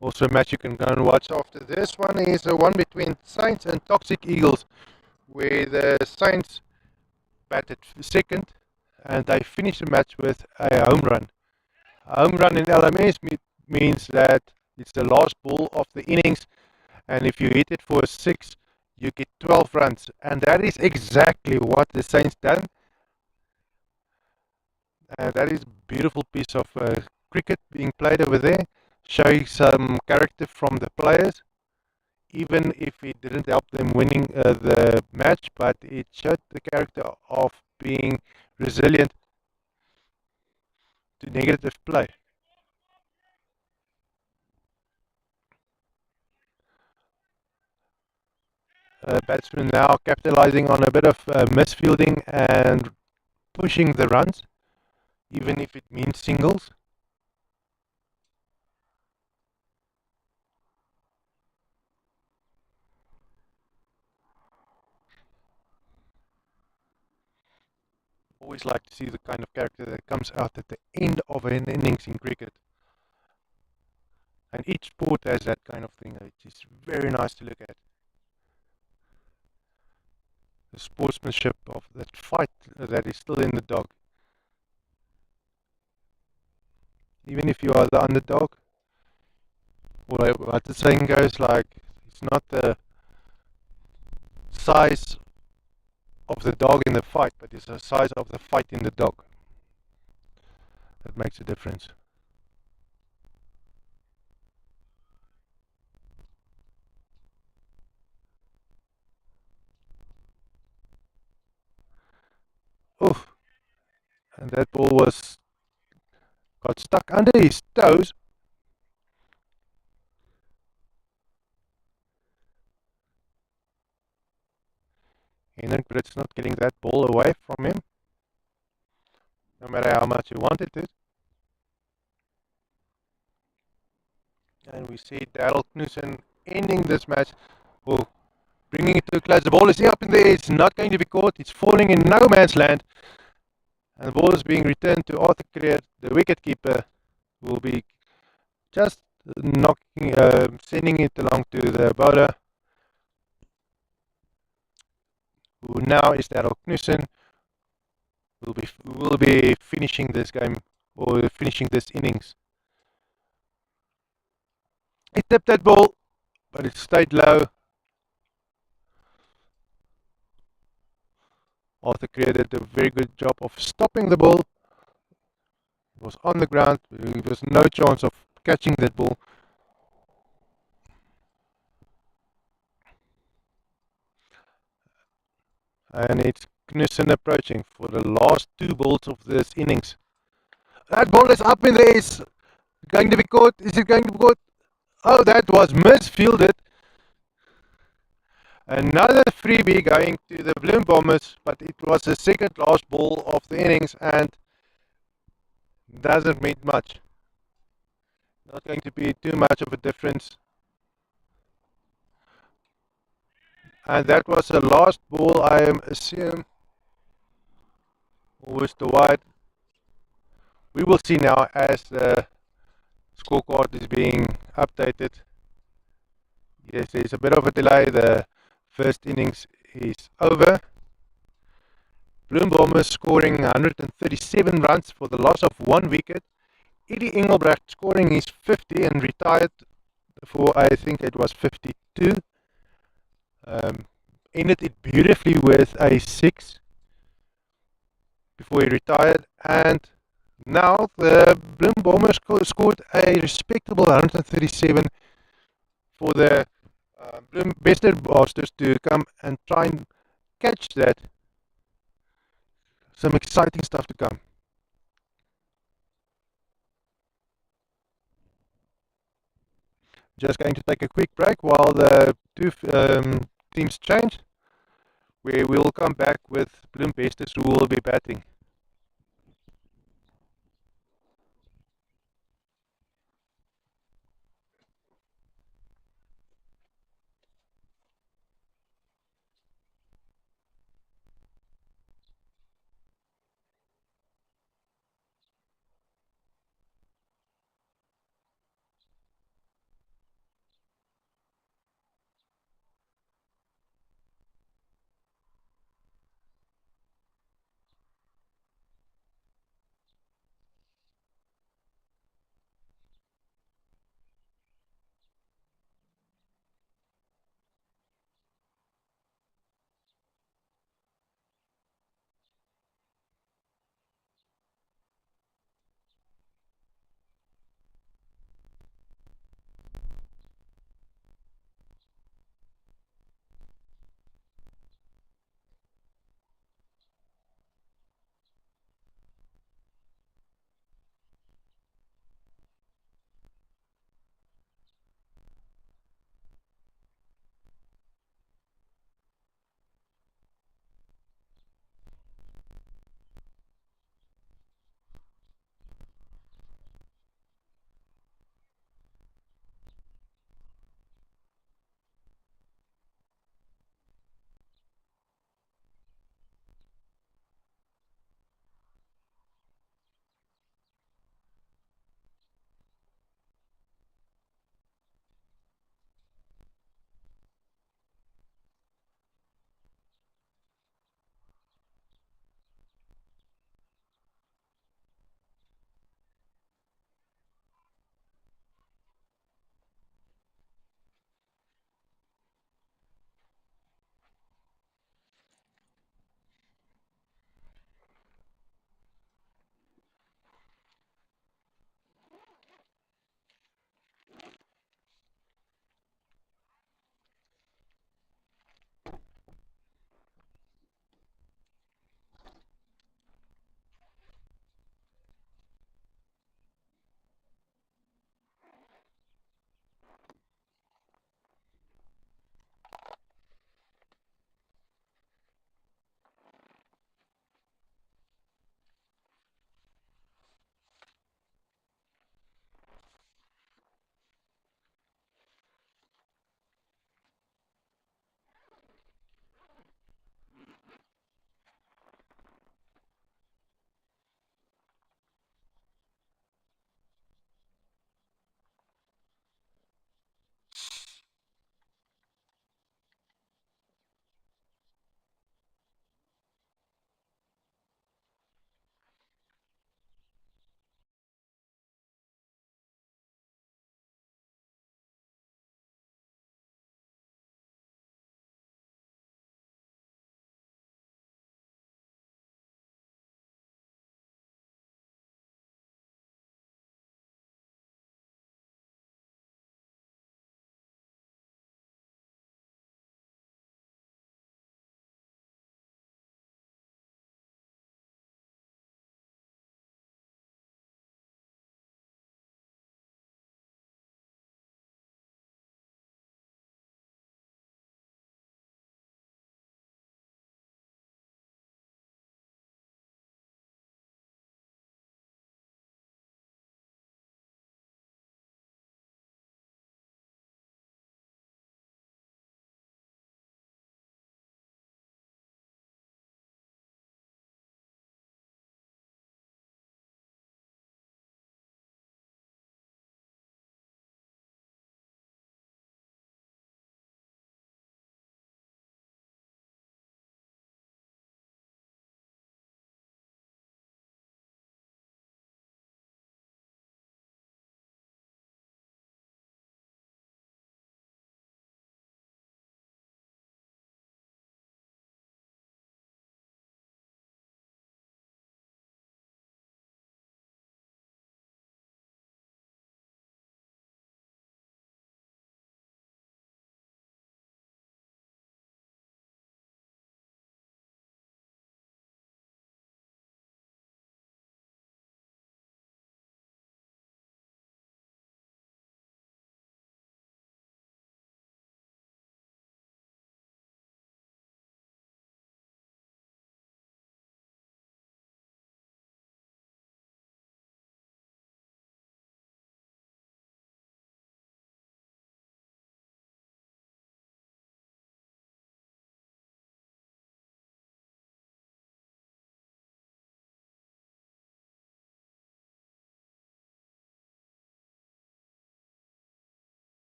Also a match you can go and watch after this one is the one between Saints and Toxic Eagles, where the Saints batted second and they finished the match with a home run. A home run in LMS means that it's the last ball of the innings, and if you hit it for a 6, you get 12 runs. And that is exactly what the Saints done. That is a beautiful piece of cricket being played over there, showing some character from the players, even if it didn't help them winning the match, but it showed the character of being resilient to negative play. Batsmen now capitalizing on a bit of misfielding and pushing the runs, even if it means singles. Always like to see the kind of character that comes out at the end of an innings in cricket. And each sport has that kind of thing. It's very nice to look at. The sportsmanship of that fight that is still in the dog. Even if you are the underdog, what the saying goes, like, it's not the size of the dog in the fight, but it's the size of the fight in the dog that makes a difference. Oof, and that ball was got stuck under his toes. Hendrik Brits not getting that ball away from him, no matter how much he wanted it. And we see Daryl Knudsen ending this match. Oh, bringing it to a close. The ball is up in there. It's not going to be caught. It's falling in no man's land. And the ball is being returned to Arthur Creer, the wicketkeeper, who will be just sending it along to the bowler, who now is Daryl Knudsen, who will be finishing this game or finishing this innings. He tipped that ball, but it stayed low. Arthur Creer did a very good job of stopping the ball. It was on the ground. There was no chance of catching that ball. And it's Knudsen approaching for the last two balls of this innings. That ball is up in there. Is going to be caught. Is it going to be caught? Oh, that was misfielded. Another freebie going to the Bloem Bombers, but it was the second last ball of the innings and doesn't mean much. Not going to be too much of a difference. And that was the last ball, I assume, was the wide. We will see now as the scorecard is being updated. Yes, there's a bit of a delay. The first innings is over. Bloem Bombers scoring 137 runs for the loss of one wicket. Eddie Engelbrecht scoring his 50 and retired for, I think it was 52. Ended it beautifully with a 6 before he retired. And now the Bloem Bombers scored a respectable 137 for the Bloem Bester Blasters to come and try and catch that. Some exciting stuff to come. Just going to take a quick break while the two teams change, where we'll come back with Bloem Besters who will be batting.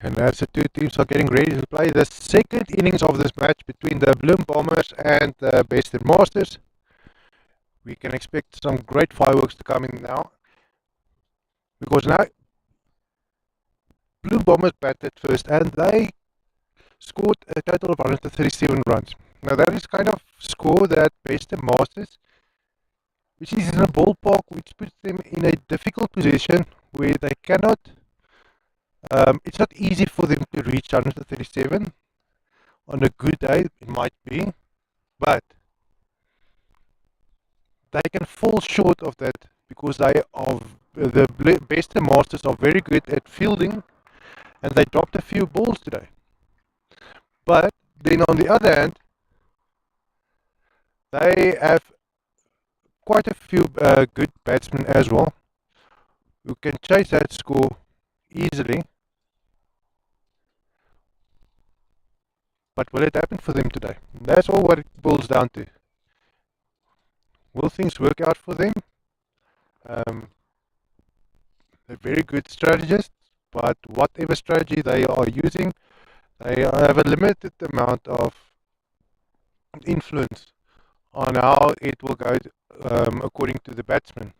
And as the two teams are getting ready to play the second innings of this match between the Bloem Bombers and the Western Masters, we can expect some great fireworks to come in now. Because now Bloem Bombers batted first and they scored a total of 137 runs. Now that is kind of score that Western Masters, which is in a ballpark which puts them in a difficult position where they cannot, it's not easy for them to reach 137. On a good day, it might be, but they can fall short of that because they are the Western Masters are very good at fielding and they dropped a few balls today. But then on the other hand, they have quite a few good batsmen as well who can chase that score easily. But will it happen for them today? That's all what it boils down to. Will things work out for them? They're very good strategists, but whatever strategy they are using, they have a limited amount of influence on how it will go according to the batsman.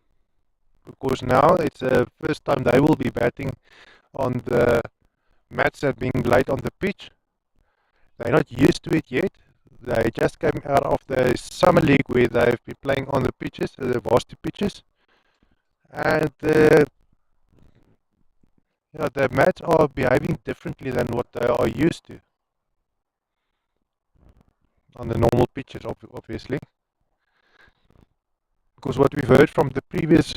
Because now it's the first time they will be batting on the match that being played on the pitch. They're not used to it yet. They just came out of the summer league where they've been playing on the pitches, the varsity pitches, and the mats are behaving differently than what they are used to on the normal pitches, obviously. Because what we've heard from the previous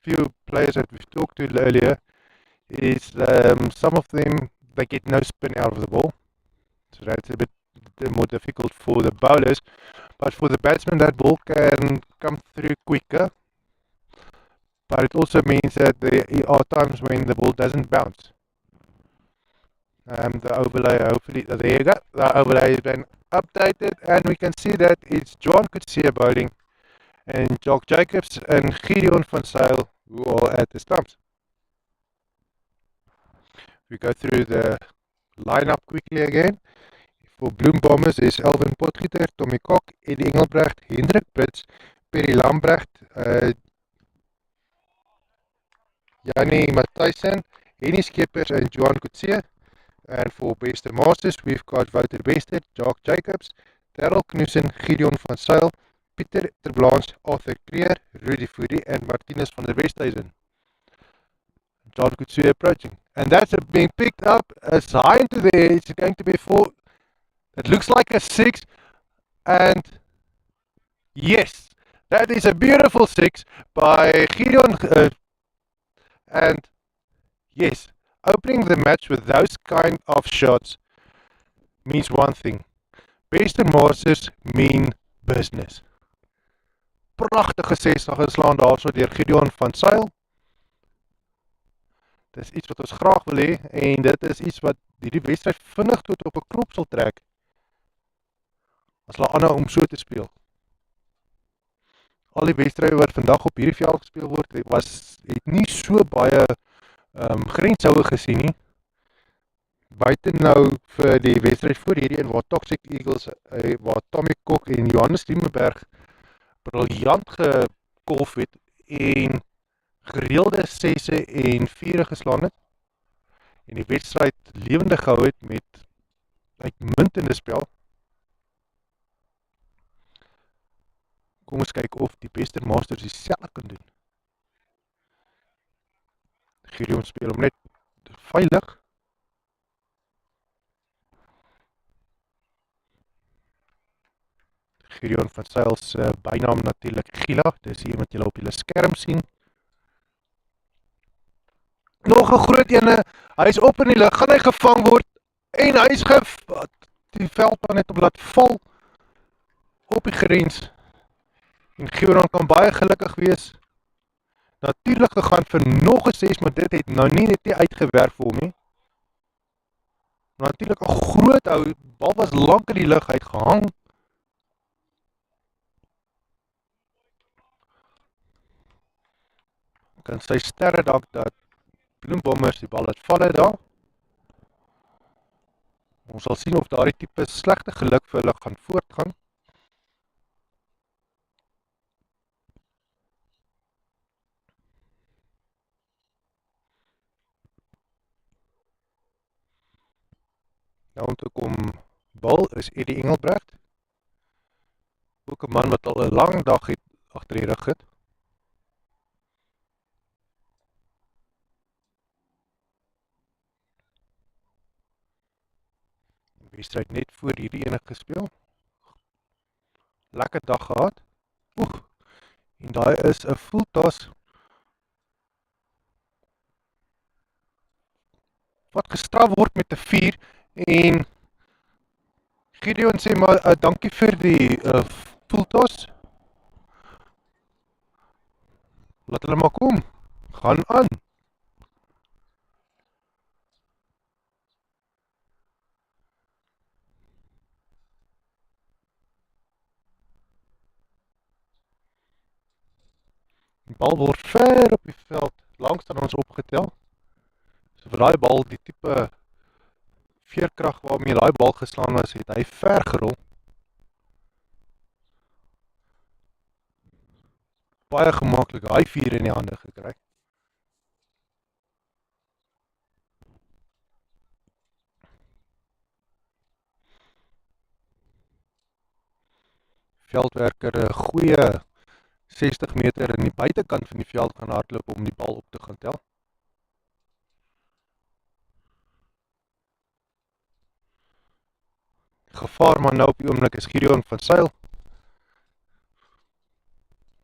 few players that we've talked to earlier is some of them, they get no spin out of the ball. So that's a bit more difficult for the bowlers. But for the batsmen, that ball can come through quicker. But it also means that there are times when the ball doesn't bounce. The overlay, hopefully, there you go. The overlay has been updated, and we can see that it's John Coetzee bowling, and Jock Jacobs and Gideon van Zyl who are at the stumps. We go through the lineup quickly again. For Bloem Bombers is Elvin Potgieter, Tommy Kok, Eddie Engelbrecht, Hendrik Brits, Perry Lambrecht, Jannie Matthijssen, Henny Skeepers and Johan Coetzee. And for Western Masters, we've got Wouter Wester, Jock Jacobs, Darryl Knudsen, Gideon van Zyl, Pieter ter Blanche, Arthur Creer, Rudy Fourie and Martinez van der Westhuizen. John Coetzee approaching. And that's being picked up as high into the air. It's going to be 4. It looks like a 6. And yes, that is a beautiful 6 by Gideon. And yes, opening the match with those kind of shots means one thing. Western Masters mean business. Pragtige 60 geslaan daarso deur Gideon van Zyl. Dit is iets wat ons graag wil hê en dit is iets wat hierdie wedstryd vinnig tot op 'n knop sal trek as hulle aanhou om so te speel. Al die wedstryde wat vandag op hierdie veld gespeel word, het nie so baie grenshoue gesien nie. Buite nou vir die wedstryd voor hierdie een waar Toxic Eagles, waar Tommy Kok en Johannes Liebenberg briljant gekolf het en gereelde 6e en 4e geslaan het en die wedstryd lewendig gehou het met uitmuntende spel. Kom ons kyk of die Western Masters dieselfde kan doen. Gideon speel hom net veilig. Gideon van Zyl se bynaam natuurlik Gila, dis hier wat julle op julle skerm sien. Nog 'n groot ene, hy is op in die lug, gaan hy gevang word en hy is die veldman het hom laat val op die grens. En Gideon kan baie gelukkig wees. Natuurlik gegaan vir nog 'n 6, maar dit het nou net nie uitgewerk vir hom nie. Natuurlik 'n groot ou, bal was lank in die lug uitgehang. Kan sy sterre dank dat Bloem Bombers die bal het val daar. Ons sal sien of daardie tipe slegte geluk vir hulle gaan voortgaan. Nou om te kom bal is Eddie Engelbrecht. Ook 'n man wat al 'n lang dag het agter die rug het. Die wedstryd net voor hierdie ene gespeel. Lekker dag gehad. Oeg. En daai is 'n voeltas wat gestraf word met 'n 4 en Gideon sê maar dankie vir die voeltas. Laat hulle maar kom. Gaan aan. Die bal word ver op die veld langs aan ons opgetel. So vir daai bal, die tipe veerkrag waarmee daai bal geslaan was, het hy ver gerol. Baie gemaklik hy 4 in die hande gekry. Veldwerker 'n goeie 60 meter in die buitekant van die veld gaan hardloop om die bal op te gaan tel. Gevaar maar nou op die oomblik is Gideon van Sail.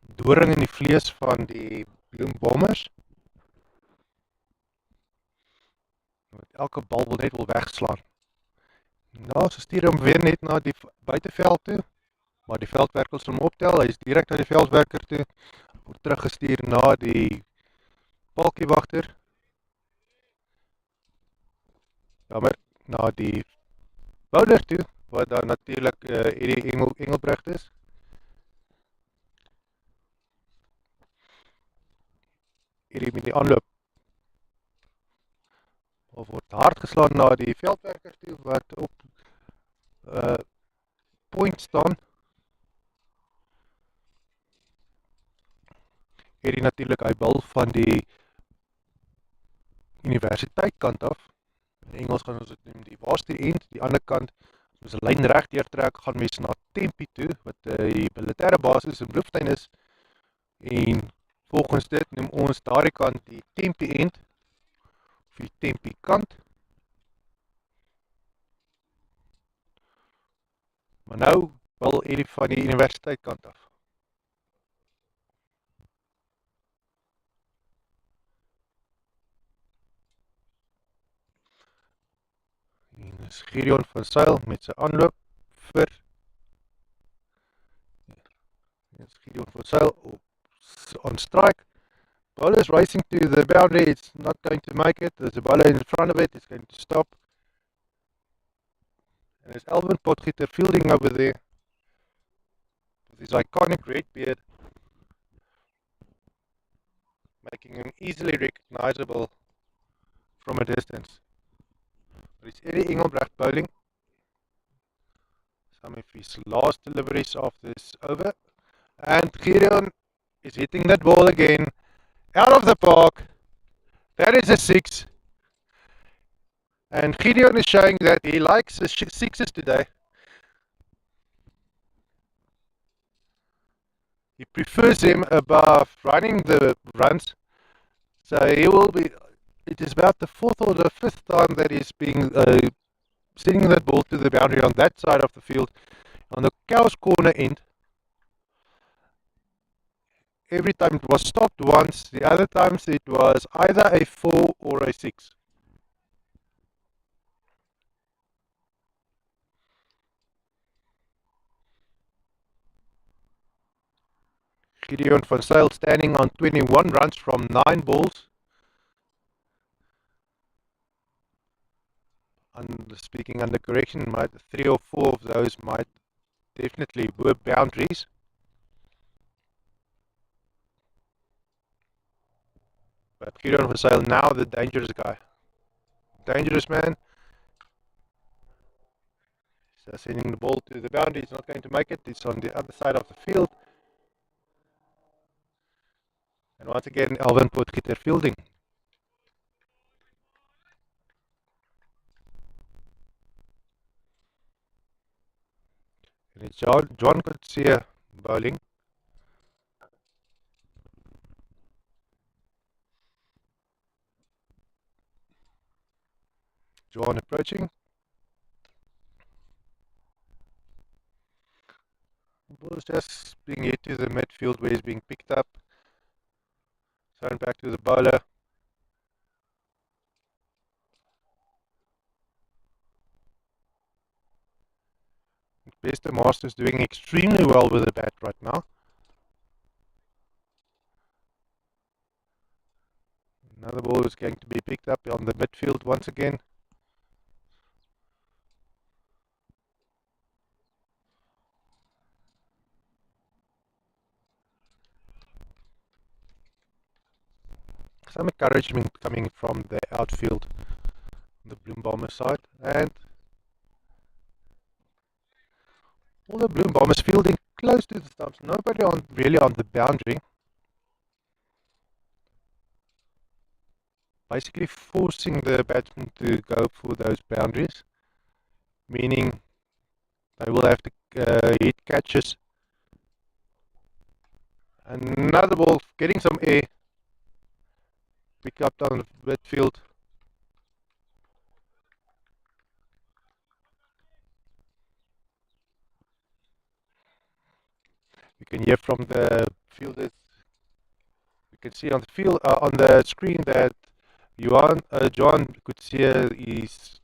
Doring in die vlees van die Bloem Bombers. Elke bal wil net wegslaan. Nou, so stuur hom weer net na die buiteveld toe. Maar die veldwerker sal hom optel, hy is direk na die veldwerker toe, word teruggestuur na die palkiewagter, jammer, na die bouler toe, wat dan natuurlik Eddie Engelbrecht is. Eddie met die aanloop, of word hard geslaan na die veldwerker toe, wat op point staan. Hierdie natuurlik hy bal van die universiteit kant af. In Engels gaan ons dit noem die waarste end, die ander kant, as ons 'n lyn reg deurtrek, gaan mens na Tempi toe, wat die militêre basis in Bloemfontein is. En volgens dit noem ons daardie kant die Tempi end, of die Tempi kant. Maar nou bal Eddie van die universiteit kant af. En is Gideon van Sail met sy aanloop vir Gideon van Sail on strike. Ball is racing to the boundary, it's not going to make it, there's a ball in front of it, it's going to stop. And there's Alvin Potgieter fielding over there with his iconic red beard, making him easily recognizable from a distance. But it's Eddie Engelbrecht bowling. Some of his last deliveries of this over. And Gideon is hitting that ball again. Out of the park. That is a 6. And Gideon is showing that he likes the 6s today. He prefers him above running the runs. So he will be, it is about the 4th or the 5th time that he's being sending that ball to the boundary on that side of the field, on the Cows corner end. Every time it was stopped once, the other times it was either a 4 or a 6. Gideon van Sail standing on 21 runs from 9 balls. Speaking under correction, 3 or 4 of those might definitely were boundaries. But Gideon van Sail now the dangerous guy. Dangerous man. So sending the ball to the boundary, it's not going to make it. It's on the other side of the field. And once again, Alvin Potgieter fielding. And it's John Coetzee bowling. John approaching. The ball is just being hit to the midfield where he's being picked up. Thrown back to the bowler. Bester Masters doing extremely well with the bat right now. Another ball is going to be picked up on the midfield once again. Some encouragement coming from the outfield, the Bloem Bombers side, and all the Bloem Bombers fielding close to the stumps. Nobody really on the boundary. Basically forcing the batsmen to go for those boundaries, meaning they will have to hit catches. Another ball getting some air, pick up down the midfield. You can hear from the fielders. You can see on the field on the screen that John Coetzee, his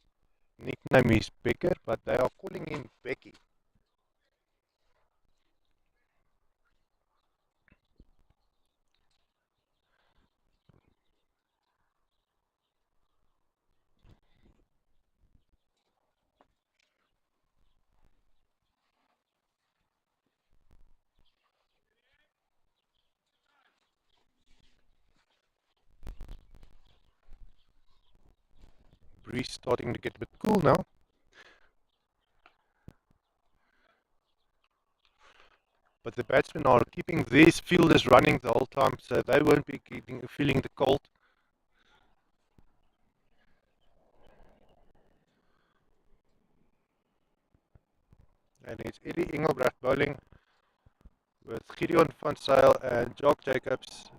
nickname is Becker, but they are calling him Becky. Breeze starting to get a bit cool now. But the batsmen are keeping these fielders running the whole time, so they won't be feeling the cold. And it's Eddie Engelbrecht bowling with Gideon van Zyl and Jock Jacobs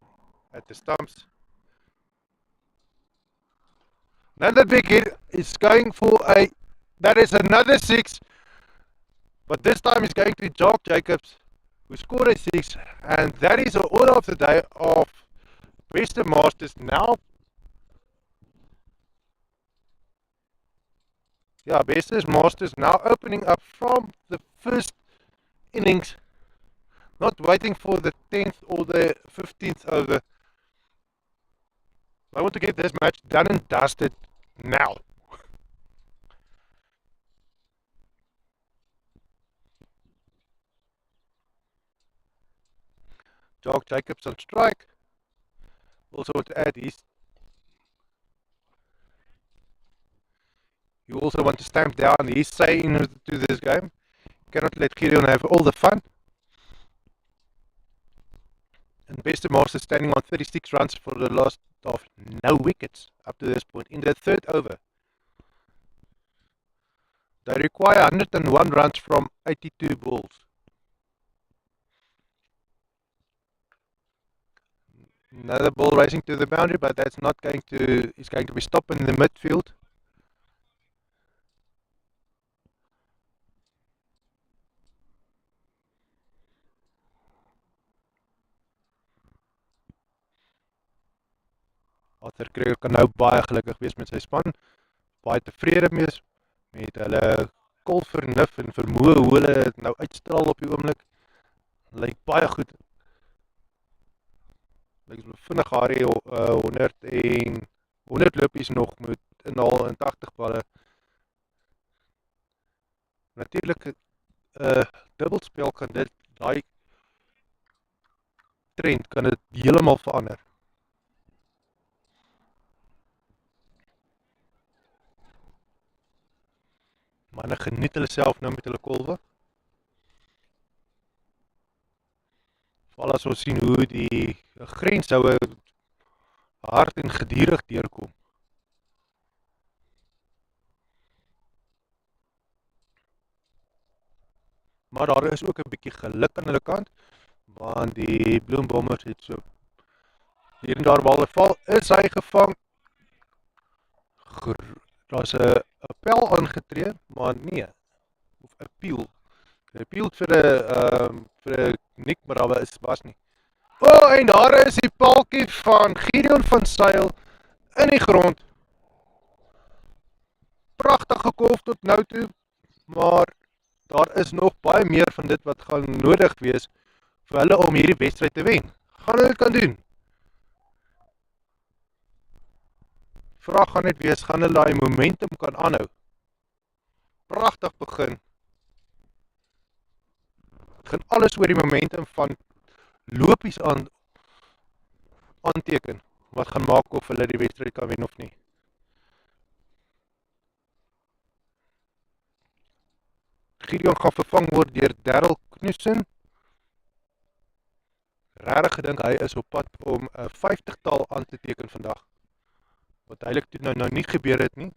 at the stumps. Another big hit is going for that is another six, but this time it's going to Jock Jacobs, who scored a six, and that is the order of the day of Western Masters now. Yeah, Western Masters now opening up from the first innings, not waiting for the 10th or the 15th over. I want to get this match done and dusted now. Jock Jacobs on strike. Also want to add you also want to stamp down his say into this game. You cannot let Gideon have all the fun. And Western Masters standing on 36 runs for the loss of no wickets up to this point in the third over. They require 101 runs from 82 balls. Another ball racing to the boundary, but that's not going to, it's going to be stopped in the midfield. Arthur Kruger kan nou baie gelukkig wees met sy span, baie tevrede met hulle kolvernuf en vermoë hoe hulle nou uitstraal op die oomblik. Lyk baie goed. Lyk vinnig Harry 100 lopies nog moet inhaal in 80 balle. Natuurlik dubbelspel kan daai trend kan dit heeltemal verander. Manne geniet hulle self nou met hulle kolwe. Veral as ons sien hoe die grenshoue hard en gedurig deurkom. Maar daar is ook 'n bietjie geluk aan hulle kant, want die bloembommers het so hier en daar waar hulle val, is hy gevang. Daar's 'n pel aangetree, maar nee, of 'n piel. 'n piel vir 'n nikmarawe was nie. En daar is die paaltjie van Gideon van Sail in die grond. Pragtig gekolf tot nou toe, maar daar is nog baie meer van dit wat gaan nodig wees vir hulle om hierdie wedstryd te wen. Gaan hulle dit kan doen? Vraag gaan net wees, gaan hulle daai momentum kan aanhou? Pragtig begin. Het gaan alles oor die momentum van lopies aanteken, wat gaan maak of hulle die wedstryd kan wen of nie. Gideon gaan vervang word deur Darryl Knudsen. Regtig gedink hy is op pad om 'n 50-tal aan te teken vandag. Wat duidelik toe nou nie gebeur het nie.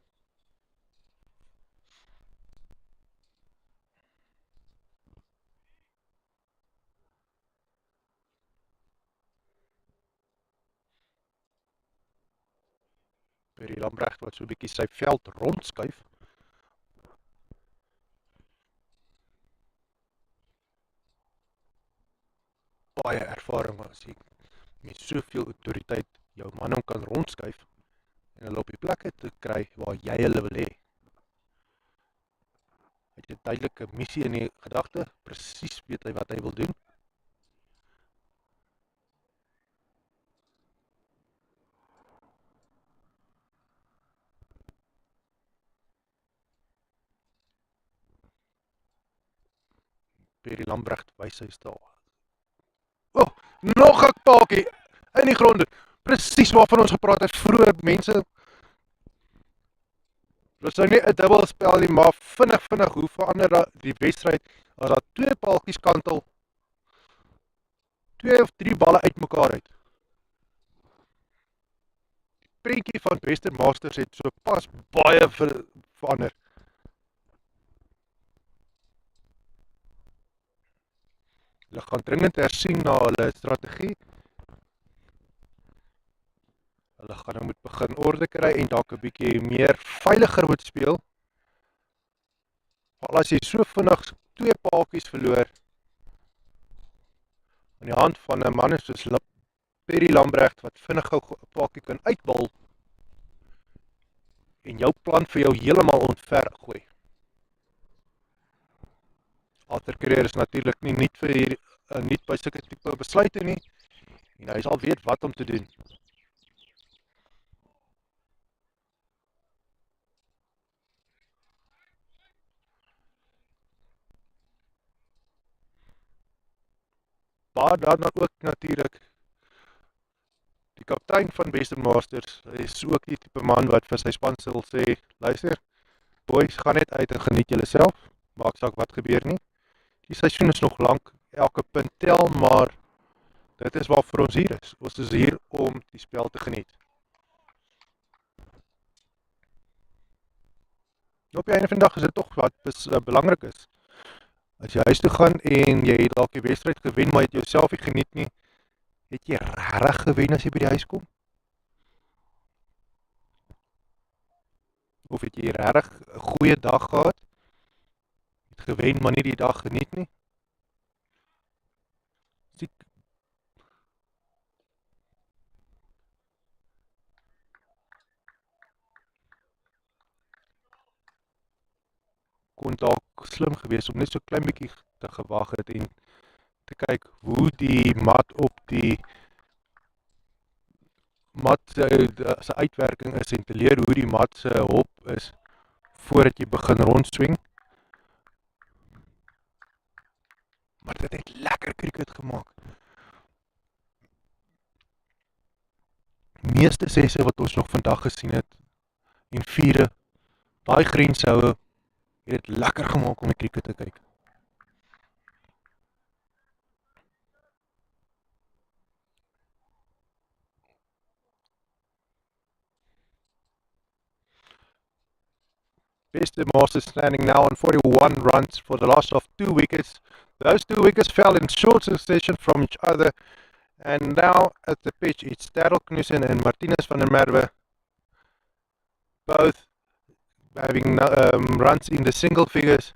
Perry Lambrecht wat so 'n bietjie sy veld rondskuif. Baie ervaring as jy met soveel autoriteit jou manne kan rondskuif en hulle op die plekke te kry waar jy hulle wil hê. Hy het 'n duidelike missie in die gedagte, presies weet hy wat hy wil doen. Perry Lambrecht wys hy staan. Nog 'n paaltjie in die grond. Presies waarvan ons gepraat het vroeër, mense. Dit is nou nie 'n dubbelspel nie, maar vinnig hoe verander die wedstryd as daar 2 paaltjies kantel, 2 of 3 balle uitmekaar uit. Die prentjie van Western Masters het so pas baie verander. Hulle gaan dringend hersien na hulle strategie. Hulle gaan nou moet begin orde kry en dalk 'n bietjie meer veiliger moet speel. Maar as jy so vinnig 2 paaltjies verloor aan die hand van 'n man soos Perry Lambrecht wat vinnig 'n paaltjie kan uitbal en jou plan vir jou heeltemal ontver gooi. Arthur Creer is natuurlik nie nie by sulke tipe besluite nie en hy sal weet wat om te doen. Maar dan ook natuurlik die kaptein van Western Masters is ook die tipe man wat vir sy span sal sê, luister, boys, gaan net uit en geniet julle self, maak saak wat gebeur nie. Die seisoen is nog lank, elke punt tel, maar dit is waarvoor ons hier is. Ons is hier om die spel te geniet. Op die einde van die dag is dit tog wat belangrik is. As jy huis toe gaan en jy het dalk die wedstryd gewen, maar jy het jouself nie geniet nie, het jy regtig gewen as jy by die huis kom? Of het jy regtig 'n goeie dag gehad? Het gewen, maar nie die dag geniet nie? Kon dalk slim gewees om net so klein bietjie te gewag het en te kyk hoe die mat op die mat se uitwerking is en te leer hoe die mat se hop is voordat jy begin rondswing. Maar dit het lekker cricket gemaak. Meeste sesse wat ons nog vandag gesien het en viere, daai grenshoue Het dit lekker gemaak om die cricket te kyk. Beste Masters standing now on 41 runs for the loss of 2 wickets. Those 2 wickets fell in short succession from each other. And now at the pitch, it's Darryl Knudsen and Martinez van der Merwe, both having runs in the single figures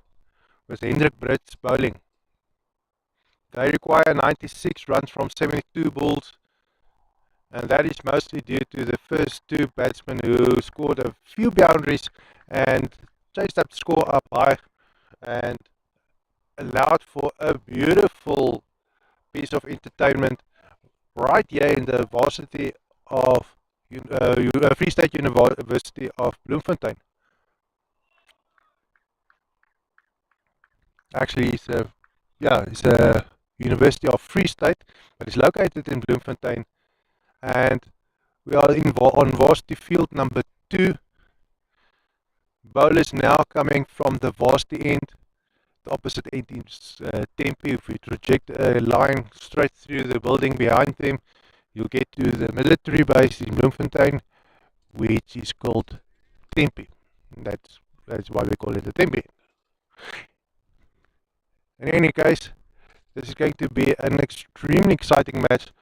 with Hendrik Brits bowling. They require 96 runs from 72 balls, and that is mostly due to the first 2 batsmen who scored a few boundaries and chased up the score up high and allowed for a beautiful piece of entertainment right here in the varsity of Free State University of Bloemfontein. Actually, it's a University of Free State, but it's located in Bloemfontein, and we are on varsity field number 2. Bowlers now coming from the varsity end. The opposite end is Tempe. If we project a line straight through the building behind them, you'll get to the military base in Bloemfontein, which is called Tempe. That's why we call it the Tempe. In any case, this is going to be an extremely exciting match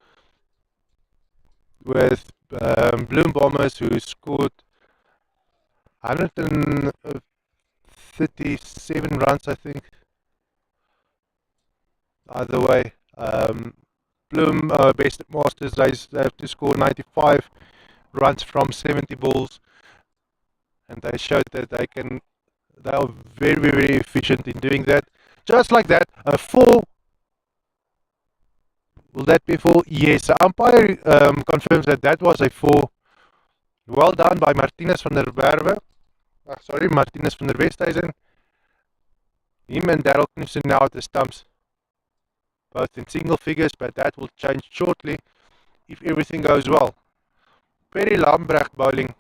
with Bloem Bombers, who scored 137 runs, I think. Either way, Bloem Best Masters, they have to score 95 runs from 70 balls, and they showed that they are very, very efficient in doing that. Just like that, a 4. Will that be 4? Yes, the umpire confirms that was a 4. Well done by Martinez van der Merwe. Martinez van der Westhuizen. Him and Darryl Knudsen now at the stumps, both in single figures, but that will change shortly if everything goes well. Perry Lambrecht bowling.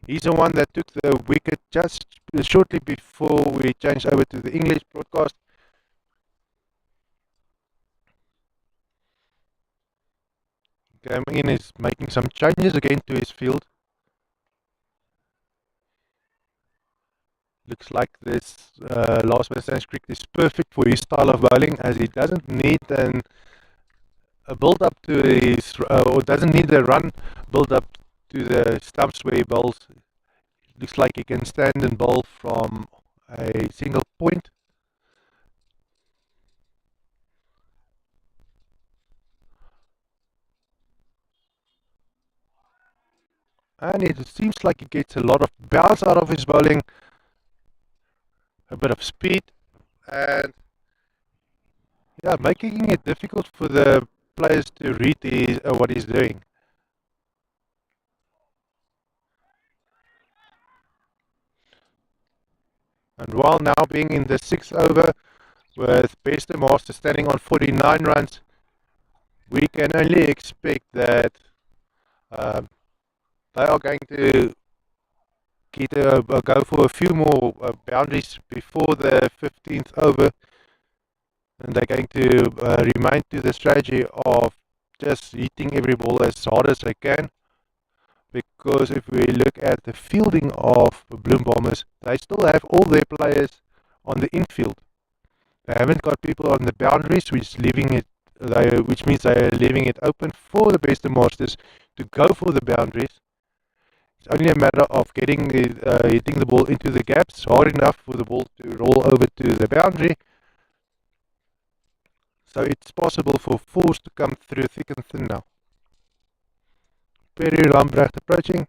He's the one that took the wicket just shortly before we changed over to the English broadcast. Coming in is making some changes again to his field. Looks like this last man standing cricket is perfect for his style of bowling, as he doesn't need a build up to his or doesn't need a run build up to the stumps where he bowls. Looks like he can stand and bowl from a single point. And it seems like he gets a lot of bounce out of his bowling, a bit of speed, and making it difficult for the players to read what he's doing. And while now being in the 6th over, with Bester Master standing on 49 runs, we can only expect that they are going to go for a few more boundaries before the 15th over, and they're going to remain to the strategy of just hitting every ball as hard as they can. Because if we look at the fielding of Bloem Bombers, they still have all their players on the infield. They haven't got people on the boundaries, which means they are leaving it open for the Bester Masters to go for the boundaries. It's only a matter of hitting the ball into the gaps hard enough for the ball to roll over to the boundary. So it's possible for 4s to come through thick and thin now. Perry Lambrecht approaching.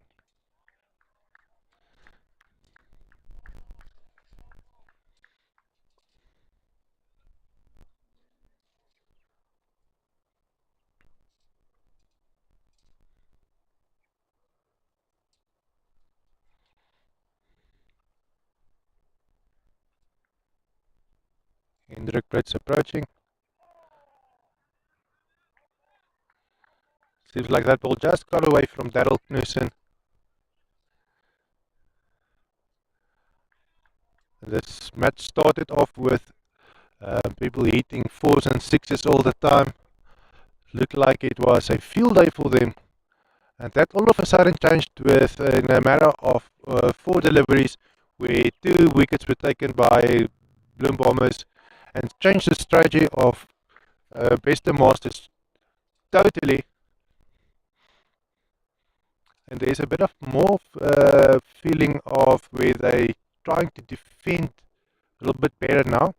Hendrik Brits approaching. Seems like that ball just got away from Darryl Knudsen. This match started off with people hitting 4s and 6s all the time. Looked like it was a field day for them. And that all of a sudden changed with in a matter of 4 deliveries where 2 wickets were taken by Bloem Bombers and changed the strategy of Bester Masters totally. And there's a bit of more feeling of where they trying to defend a little bit better now.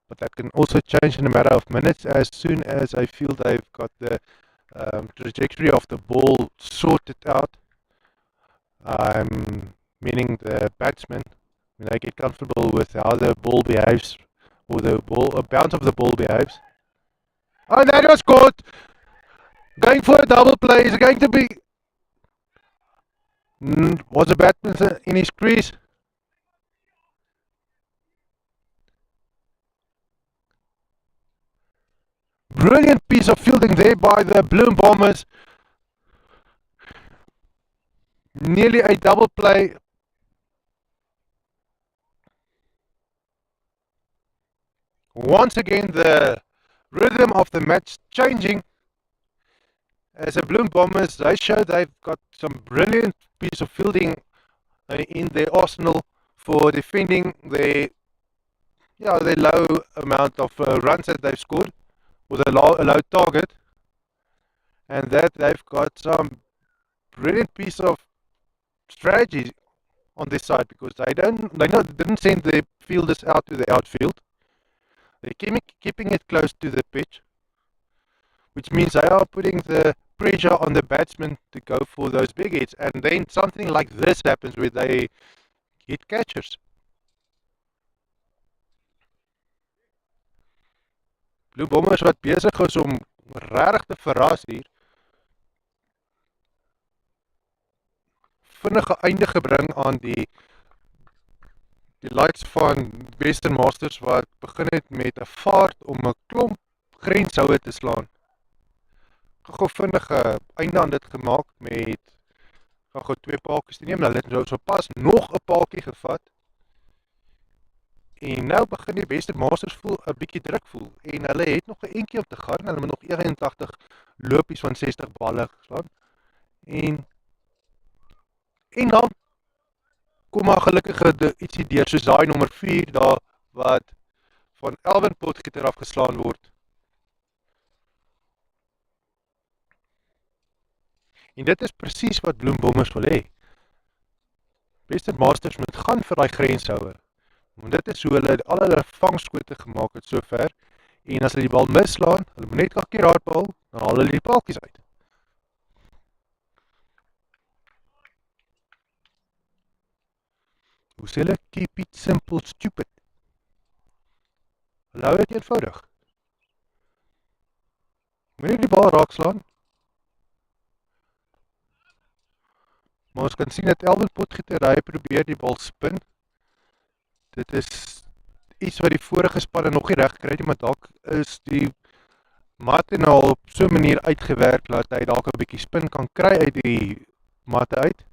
But that can also change in a matter of minutes as soon as I feel they've got the trajectory of the ball sorted out. Meaning the batsman, when they get comfortable with how the ball behaves or the bounce of the ball behaves. Oh, that was caught! Going for a double play is going to be. Was the batsman in his crease? Brilliant piece of fielding there by the Bloem Bombers. Nearly a double play. Once again, the rhythm of the match changing. As the Bloem Bombers, they show they've got some brilliant piece of fielding in their arsenal for defending their low amount of runs that they've scored with a low target, and that they've got some brilliant piece of strategy on this side because they didn't send their fielders out to the outfield. They're keeping it close to the pitch, which means they are putting the pressure on the batsmen to go for those big hits, and then something like this happens where they hit catchers. Blue Bombers wat besig is om regtig te verras hier. Vinnige einde gebring aan die likes van Western Masters wat begin het met 'n vaart om 'n klomp grenshoue te slaan. Gou vinnige einde aan dit gemaak met gou 2 paaltjies te neem. Hulle het so pas nog 'n paaltjie gevat. En nou begin die Western Masters voel 'n bietjie druk voel en hulle het nog 'n entjie om te gaan. Hulle moet nog 81 lopies van 60 balle geslaan. En dan kom maar gelukkig ietsie deur soos daai nommer 4 daar wat van Elvin Potgieter afgeslaan word. En dit is presies wat Bloem Bombers wil hê. Western Masters moet gaan vir daai grenshouer. Want dit is hoe hulle al hulle vangskote gemaak het sover. En as hulle die bal misslaan, hulle moet net 'n keer hardbal, dan haal hulle die paaltjies uit. Hoe sê hulle? Keep it simple, stupid. Hulle hou dit eenvoudig. Moet nie die bal raakslaan. Maar ons kan sien dat Elvin Potgieter, hy probeer die bal spin. Dit is iets wat die vorige spanne nog nie reg gekry het nie, maar dalk is die matte nou op so 'n manier uitgewerk dat hy dalk 'n bietjie spin kan kry uit die matte uit.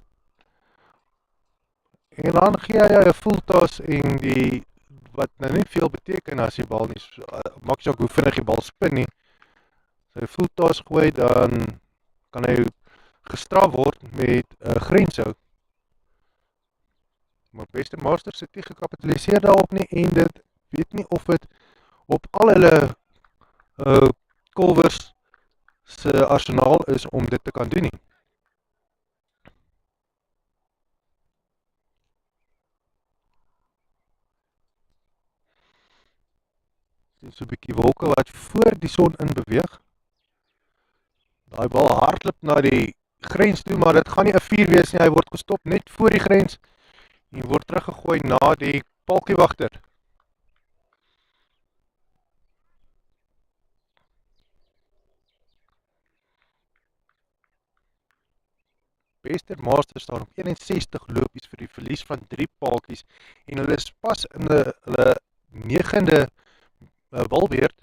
En dan gee hy 'n voeltas en die wat nou nie veel beteken as die bal nie maak nie saak hoe vinnig die bal spin nie. As hy voeltas gooi, dan kan hy gestraf word met 'n grenshou. Maar Western Masters het nie gekapitaliseer daarop nie en dit weet nie of dit op al hulle kolwers se arsenaal is om dit te kan doen nie. Dit is so 'n bietjie wolke wat voor die son in beweeg. Daai bal hardloop na die grens toe, maar dit gaan nie 'n 4 wees nie. Hy word gestop net voor die grens en word teruggegooi na die paaltjiewagter. Western Masters staan op 61 lopies vir die verlies van 3 paaltjies en hulle is pas in hulle 9de balbeurt.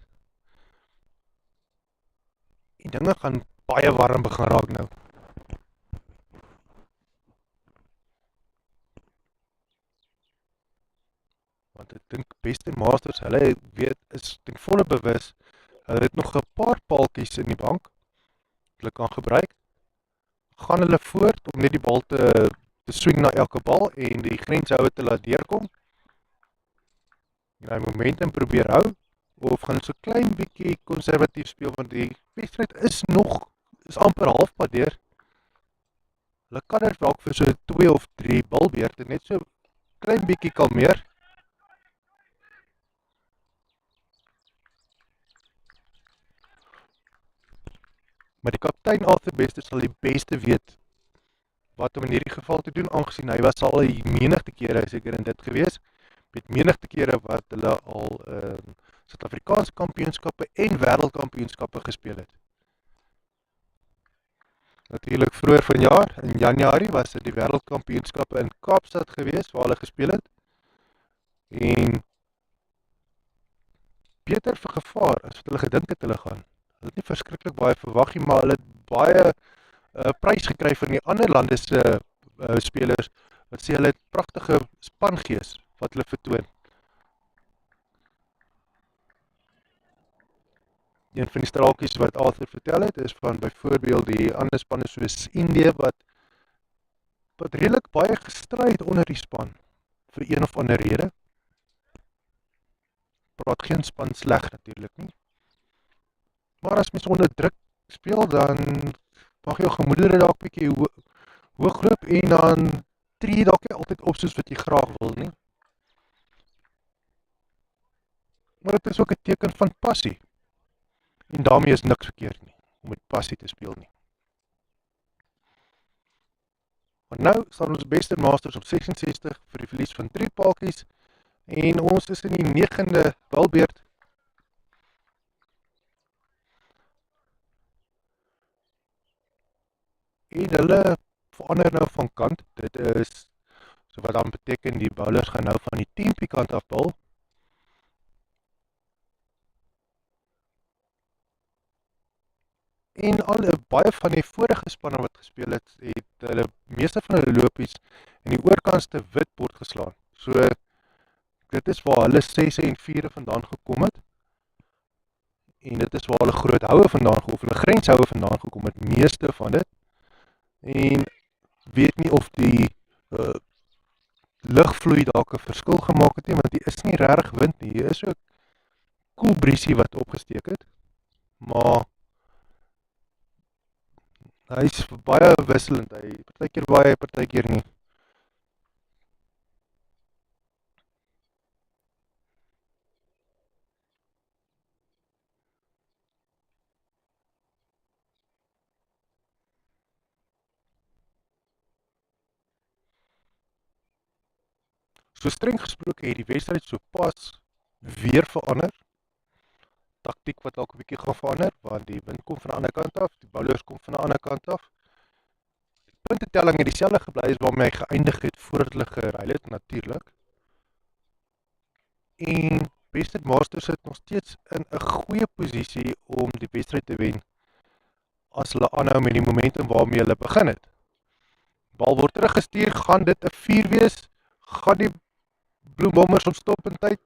Die dinge gaan baie warm begin raak nou. Want ek dink beste masters, hulle weet, is ten volle bewus, hulle het nog 'n paar paaltjies in die bank, hulle kan gebruik, gaan hulle voort om net die bal te swing na elke bal en die grenshouer te laat deurkom, en hy momentum probeer hou, of gaan so klein bietjie konservatief speel, want die wedstryd is amper halfpad deur. Hulle kan dit dalk vir so 2 of 3 balbeurte net so klein bietjie kalmeer. Maar die kaptein Arthur Bester sal die beste weet wat om in hierdie geval te doen, aangesien hy was al 'n menigte kere seker in dit gewees, met menigte kere wat hulle al Suid-Afrikaanse kampioenskappe en wêreldkampioenskappe gespeel het. Natuurlik vroeër vanjaar, in Januarie, was dit die wêreldkampioenskappe in Kaapstad gewees waar hulle gespeel het. En beter vir gevaar as wat hulle gedink het hulle gaan. Hulle het nie verskriklik baie verwag nie, maar hulle het baie prys gekry van die ander lande se spelers wat sê hulle het pragtige spangees wat hulle vertoon. Een van die straaltjies wat Arthur vertel het is van byvoorbeeld die ander spanne soos Indië wat redelik baie gestry het onder die span vir een of ander rede. Praat geen span sleg natuurlik nie. Maar as mens onder druk speel, dan mag jou gemoedere dalk bietjie hoogloop en dan tree jy dalk nie altyd op soos wat jy graag wil nie. Maar dit is ook 'n teken van passie. En daarmee is niks verkeerd nie, om met passie te speel nie. Maar nou staan ons beste masters op 66 vir die verlies van 3 paaltjies en ons is in die 9de balbeurt. En hulle verander nou van kant. Dit is so wat dan beteken die bowlers gaan nou van die tempie kant af bal. En baie van die vorige spanne wat gespeel het, het hulle meeste van hulle lopies in die oorkantste wit bord geslaan. So dit is waar hulle 6 en 4 vandaan gekom het. En dit is waar hulle groot houe vandaan gekom, of hulle grenshoue vandaan gekom het, meeste van dit. En weet nie of die lugvloei dalk 'n verskil gemaak het nie, want die is nie regtig wind nie. Hier is so 'n koel briesie wat opgesteek het, maar hy is baie wisselend. Hy partykeer baie, partykeer nie. So streng gesproke het die wedstryd so pas weer verander. Taktiek wat dalk 'n bietjie gaan verander, want die wind kom van die ander kant af, die bowlers kom van die ander kant af. Die puntetelling het dieselfde gebly as waarmee hy geëindig het voordat hulle geruil het natuurlik. En beste masters sit nog steeds in 'n goeie posisie om die wedstryd te wen as hulle aanhou met die momentum waarmee hulle begin het. Bal word teruggestuur, gaan dit 'n 4 wees? Gaan die Bloembommers ontstop in tyd?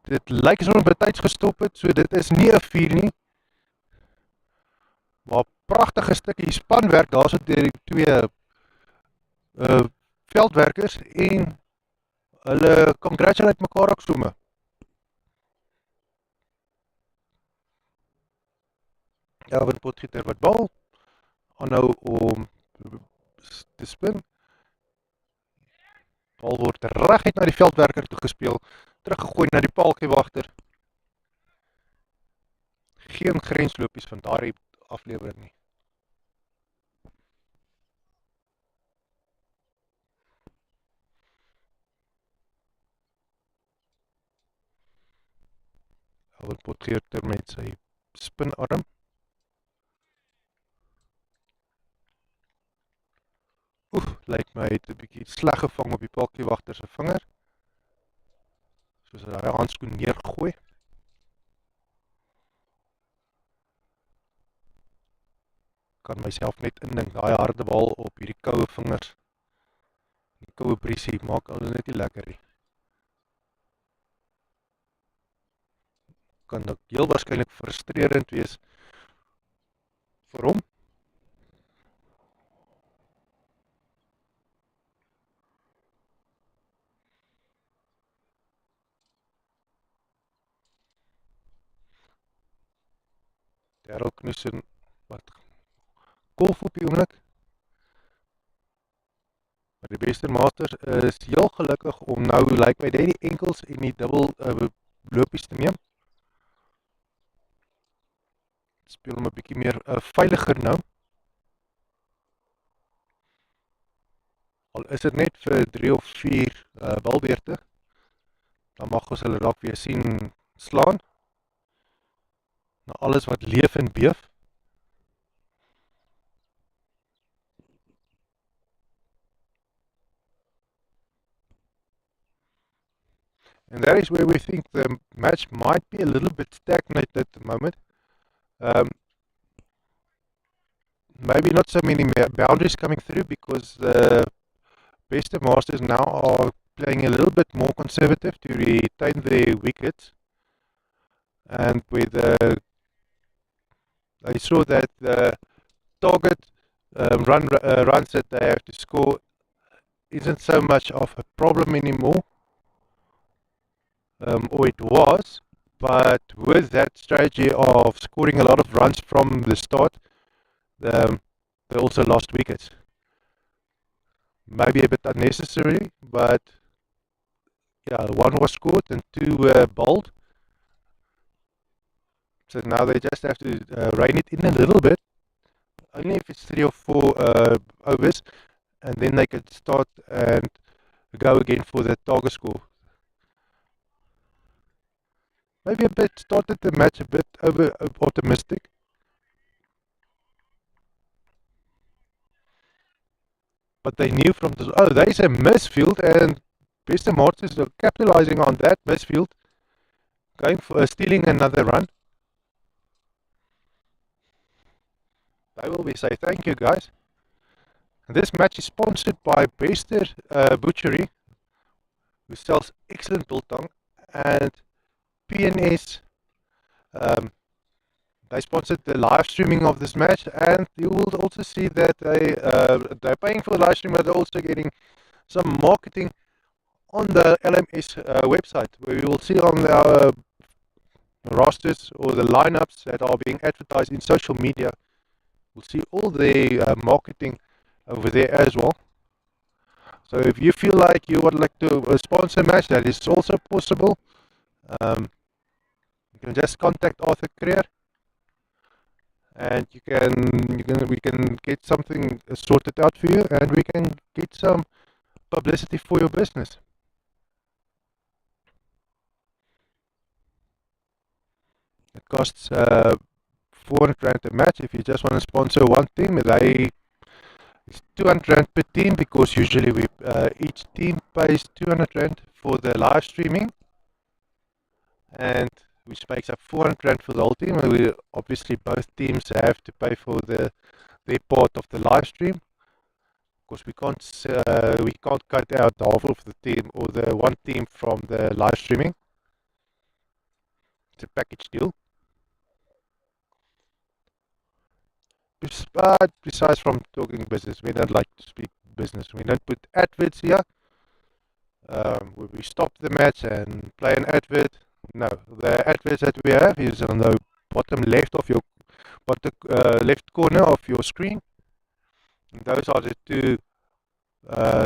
Dit lyk asof hulle betyds gestop het, so dit is nie 'n 4 nie. Maar pragtige stukkie spanwerk daar so deur die twee veldwerkers en hulle congratulate mekaar ook somme. Elvin Potgieter wat bal, aanhou om te spin. Bal word reguit na die veldwerker toe gespeel, teruggegooi na die paaltjiewagter. Geen grenslopies van daardie aflewering nie. Elvin Potgieter met sy spinarm. Lyk my het 'n bietjie sleg gevang op die paaltjiewagter se vinger. Soos hy handskoen neergooi. kan myself net indink, daai harde bal op hierdie koue vingers, die koue briesie, maak hulle net nie lekker nie. Kan ook heel waarskynlik frustrerend wees vir hom. Darryl Knudsen, wat golf op die oomblik. Maar die beste masters is heel gelukkig om nou, lyk my, die enkels en die dubbel lopies te neem. Speel hom 'n bietjie meer veiliger nou. Al is dit net vir 3 of 4 balbeurte, dan mag ons hulle dalk weer sien slaan. Na alles wat leef en beef. And that is where we think the match might be a little bit stagnant at the moment. Maybe not so many boundaries coming through because the best masters now are playing a little bit more conservative to retain their wickets. And with I saw that the target runs that they have to score isn't so much of a problem anymore. Or it was, but with that strategy of scoring a lot of runs from the start, they also lost wickets. Maybe a bit unnecessary, but yeah, 1 was scored and 2 were bowled. So now they just have to rein it in a little bit, only if it's 3 or 4 overs, and then they could start and go again for the target score. Maybe a bit started the match a bit over optimistic. But they knew from the, there's a misfield, and Bester Masters are capitalizing on that misfield, going for stealing another run. They will be say thank you guys. This match is sponsored by Bester Butchery, who sells excellent biltong, and PNS. They sponsored the live streaming of this match, and you will also see that they're paying for the live stream, but they're also getting some marketing on the LMS website, where you will see on our rosters or the lineups that are being advertised in social media. We'll see all the marketing over there as well. So if you feel like you would like to sponsor a match, that is also possible. You can just contact Arthur Creer, and we can get something sorted out for you, and we can get some publicity for your business. It costs 400 Rand a match. If you just want to sponsor one team, it's 200 Rand per team, because usually each team pays 200 Rand for the live streaming, and which makes up 400 Rand for the whole team. And obviously both teams have to pay for their part of the live stream, because we can't cut out half of the team or the one team from the live streaming. It's a package deal. But besides from talking business, we don't like to speak business. We don't put adverts here. We stop the match and play an advert. No, the adverts that we have is on the bottom left of your left corner of your screen. And those are the 2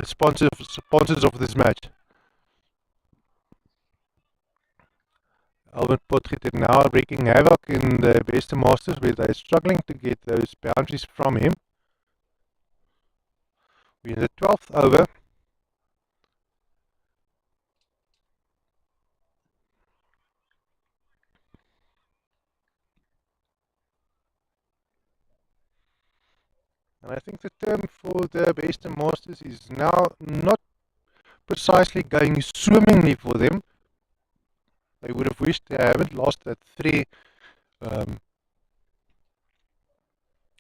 sponsors of this match. Alvin Potgieter now wreaking havoc in the Bester Masters, where they're struggling to get those boundaries from him. We're in the 12th over. And I think the term for the Bester Masters is now not precisely going swimmingly for them. They would have wished they haven't lost that 3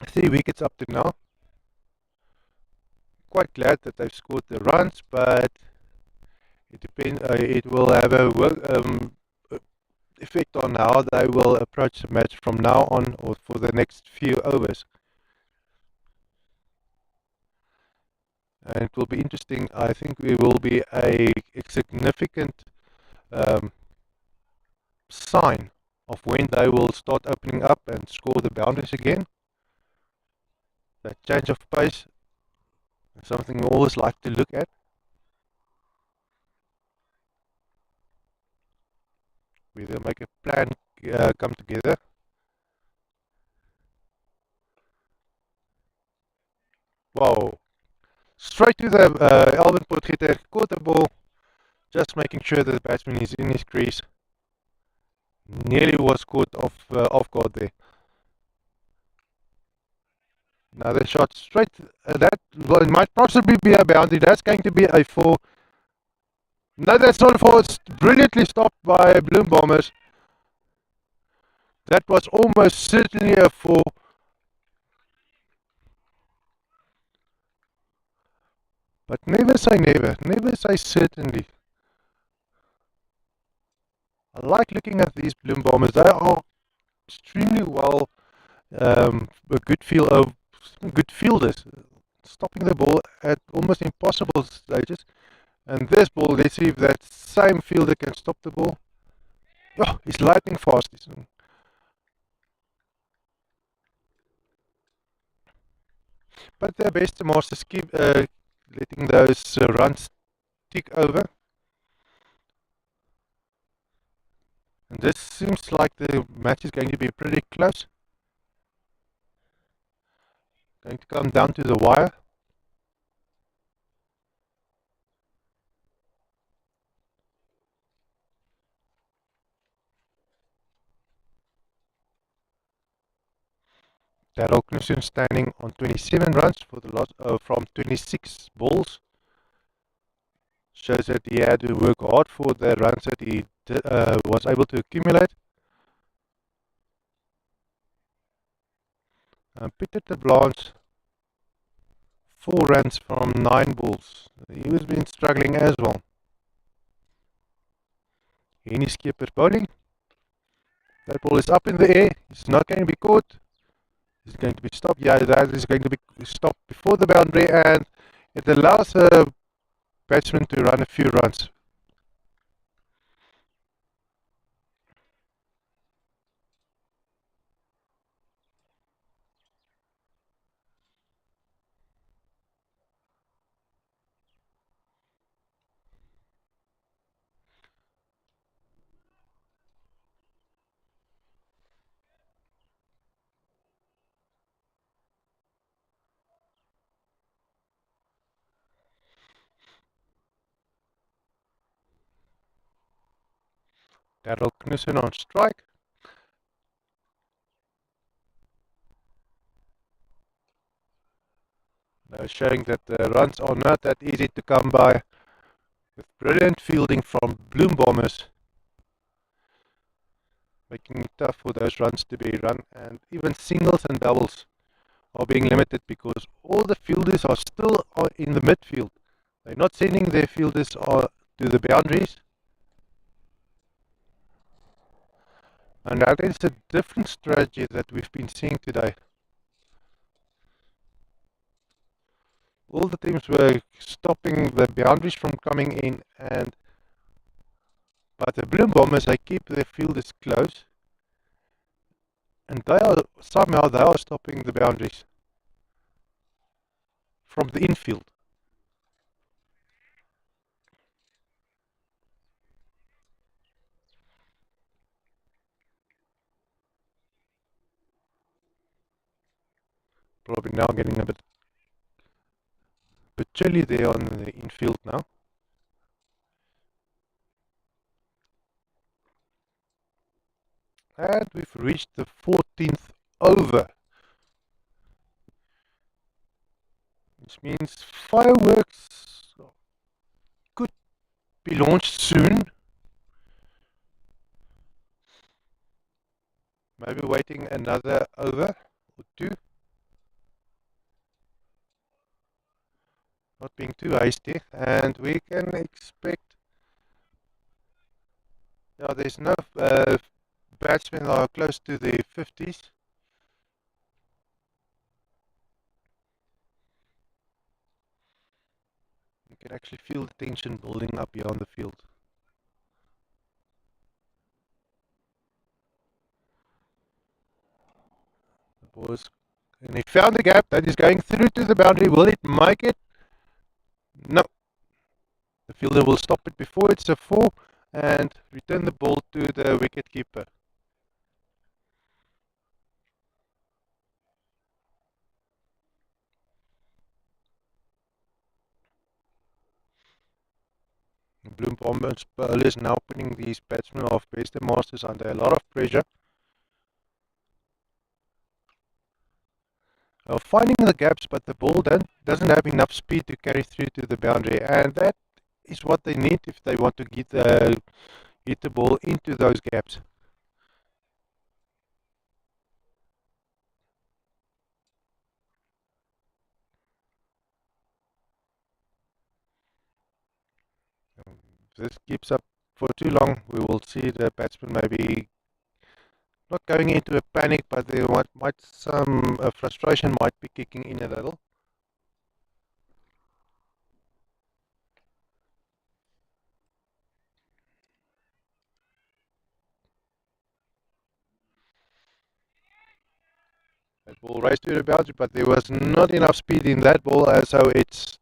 3 wickets up to now. Quite glad that they've scored the runs, but it depends. It will have a effect on how they will approach the match from now on, or for the next few overs. And it will be interesting. I think it will be a significant um, sign of when they will start opening up and score the boundaries again. That change of pace is something we always like to look at. We'll make a plan come together. Wow. Straight to the Alvin Potgieter, caught the ball, just making sure that the batsman is in his crease. Nearly was caught off guard there. Another shot straight. That well, it might possibly be a boundary. That's going to be a 4. No, that's not a 4. It's brilliantly stopped by Bloem Bombers. That was almost certainly a 4. But never say never. Never say certainly. I like looking at these Bloem Bombers. They are extremely well a good fielders, stopping the ball at almost impossible stages. And this ball, let's see if that same fielder can stop the ball. Oh, he's lightning fast. But their best masters keep letting those runs tick over. And this seems like the match is going to be pretty close. Going to come down to the wire. Darryl Knudsen standing on 27 runs for the last from 26 balls. Shows that he had to work hard for the runs that he was able to accumulate. Peter de Blanche, 4 runs from 9 balls. He has been struggling as well. Henny Skipper bowling. That ball is up in the air. It's not going to be caught. It's going to be stopped. Yeah, that is going to be stopped before the boundary, and it allows a batsman to run a few runs. Darryl Knudsen on strike. Now showing that the runs are not that easy to come by. With brilliant fielding from Bloem Bombers, making it tough for those runs to be run, and even singles and doubles are being limited because all the fielders are still in the midfield. They're not sending their fielders to the boundaries. And that is a different strategy that we've been seeing today. All the teams were stopping the boundaries from coming in, but the Bloem Bombers, they keep their fielders close, and somehow they are stopping the boundaries from the infield. Probably now getting a bit chilly there on the infield now. And we've reached the 14th over, which means fireworks could be launched soon. Maybe waiting another over or two. not being too hasty, and we can expect, yeah, there's no batsmen that are close to the 50s. You can actually feel the tension building up here on the field. The ball is, and he found the gap that is going through to the boundary. Will it make it? No. The fielder will stop it before it's a 4 and return the ball to the wicket keeper. Bloem is now putting these batsmen of Bester Masters under a lot of pressure. Finding the gaps, but the ball doesn't have enough speed to carry through to the boundary, and that is what they need if they want to hit the ball into those gaps. If this keeps up for too long, we will see the batsman maybe not going into a panic, but there might some frustration might be kicking in a little. That ball raced to the boundary, but there was not enough speed in that ball, so it's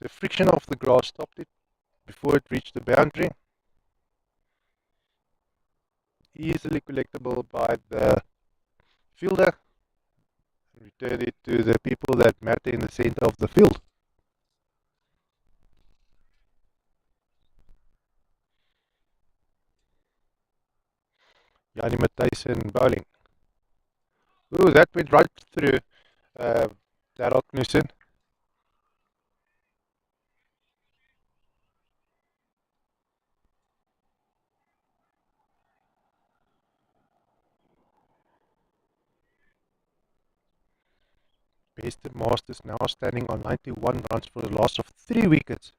the friction of the grass stopped it before it reached the boundary. Easily collectible by the fielder. Return it to the people that matter in the center of the field. Janie Matthijssen bowling. Ooh, that went right through Darryl Knudsen. Bester Masters now standing on 91 runs for the loss of 3 wickets.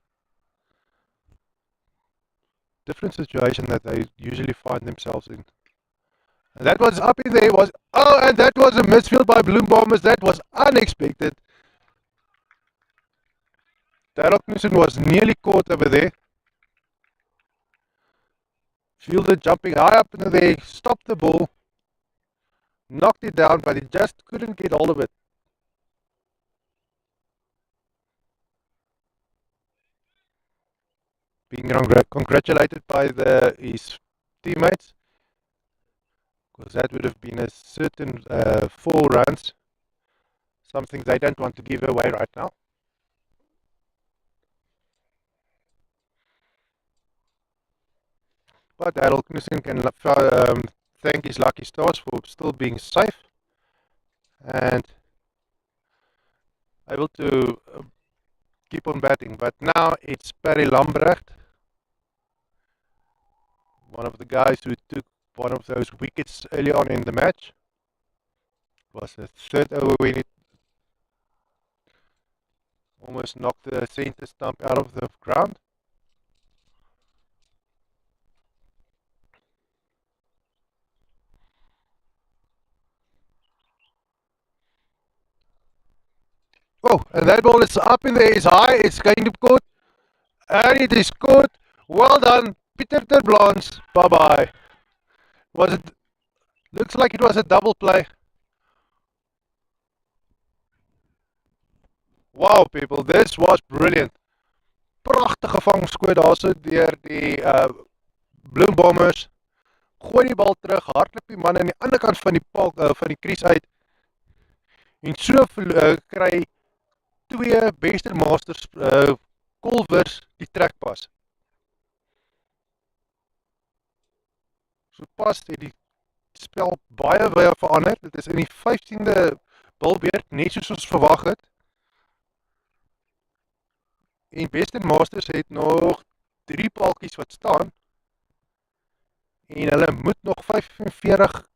Different situation that they usually find themselves in. And that was up in there. And that was a misfield by Bloem Bombers. That was unexpected. Darryl Knudsen was nearly caught over there. Fielder jumping high up in there, stopped the ball, knocked it down, but he just couldn't get hold of it. Being congratulated by his teammates, because that would have been a certain 4 runs, something they don't want to give away right now. But Darryl Knudsen can thank his lucky stars for still being safe and able to keep on batting. But now it's Perry Lambrecht, one of the guys who took one of those wickets early on in the match. It was the third over when it almost knocked the center stump out of the ground. Oh, and that ball is up in there, it's high, it's going to be caught, and it is caught. Well done, Peter ter Blans. Bye bye. Was it? Looks like it was a double play. Wow, people, this was brilliant. Pragtige vangskoot daarso deur die Bloem Bombers. Gooi die bal terug, hardloop die man aan die ander kant van die crease uit. En so kry 2 Bester Masters kolvers die trekpas. So pas het die spel baie verander. Dit is in die 15de bilbeerd, net soos ons verwag het. En Bester Masters het nog 3 paaltjies wat staan. En hulle moet nog 45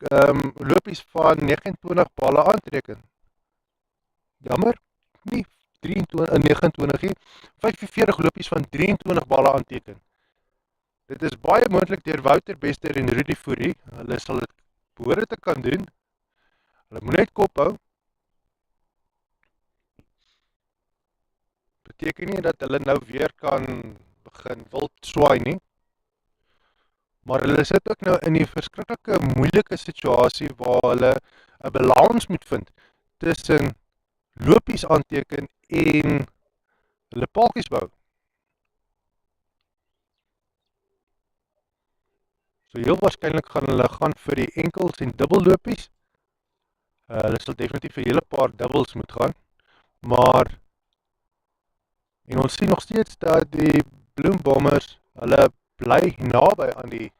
lopies van 29 balle aanteken. Jammer, nie 29 nie, 45 lopies van 23 balle aanteken. Dit is baie moontlik deur Wouter Bester en Rudy Fourie. Hulle sal dit behoorlik te kan doen. Hulle moet net kop hou. Beteken nie dat hulle nou weer kan begin wild swaai nie. Maar hulle sit ook nou in die verskriklike moeilike situasie waar hulle 'n balans moet vind tussen lopies aanteken en hulle paaltjies bou. So heel waarskynlik gaan hulle gaan vir die enkels en dubbellopies. Hulle sal definitief vir 'n hele paar dubbels moet gaan. Maar en ons sien nog steeds dat die Bloem Bombers, hulle bly naby aan die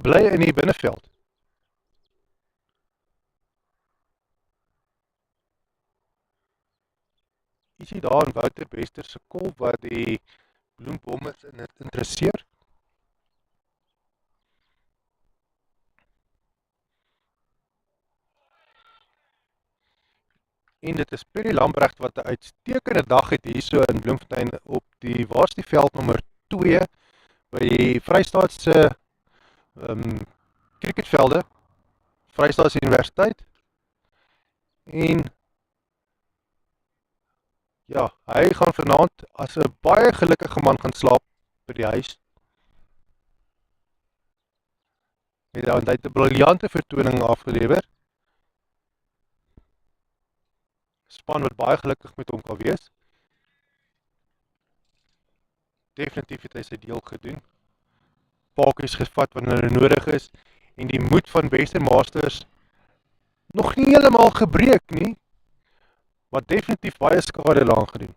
bly in die binneveld. Ietsie daar in Wouter Bester se kop wat die Bloem Bombers in dit interesseer. En dit is Perry Lambrecht wat 'n uitstekende dag het hierso in Bloemfontein op die Waarstieveld nommer 2 by die Vrystaatse cricketvelde, Vrystaatse Universiteit. En ja, hy gaan vanaand as 'n baie gelukkige man gaan slaap by die huis. Hy het 'n briljante vertoning afgelewer. Span wat baie gelukkig met hom kan wees. Definitief het hy sy deel gedoen. Pakies gevat wanneer hulle nodig is en die moed van Western Masters nog nie heeltemal gebreek nie, maar definitief baie skade aan gedoen.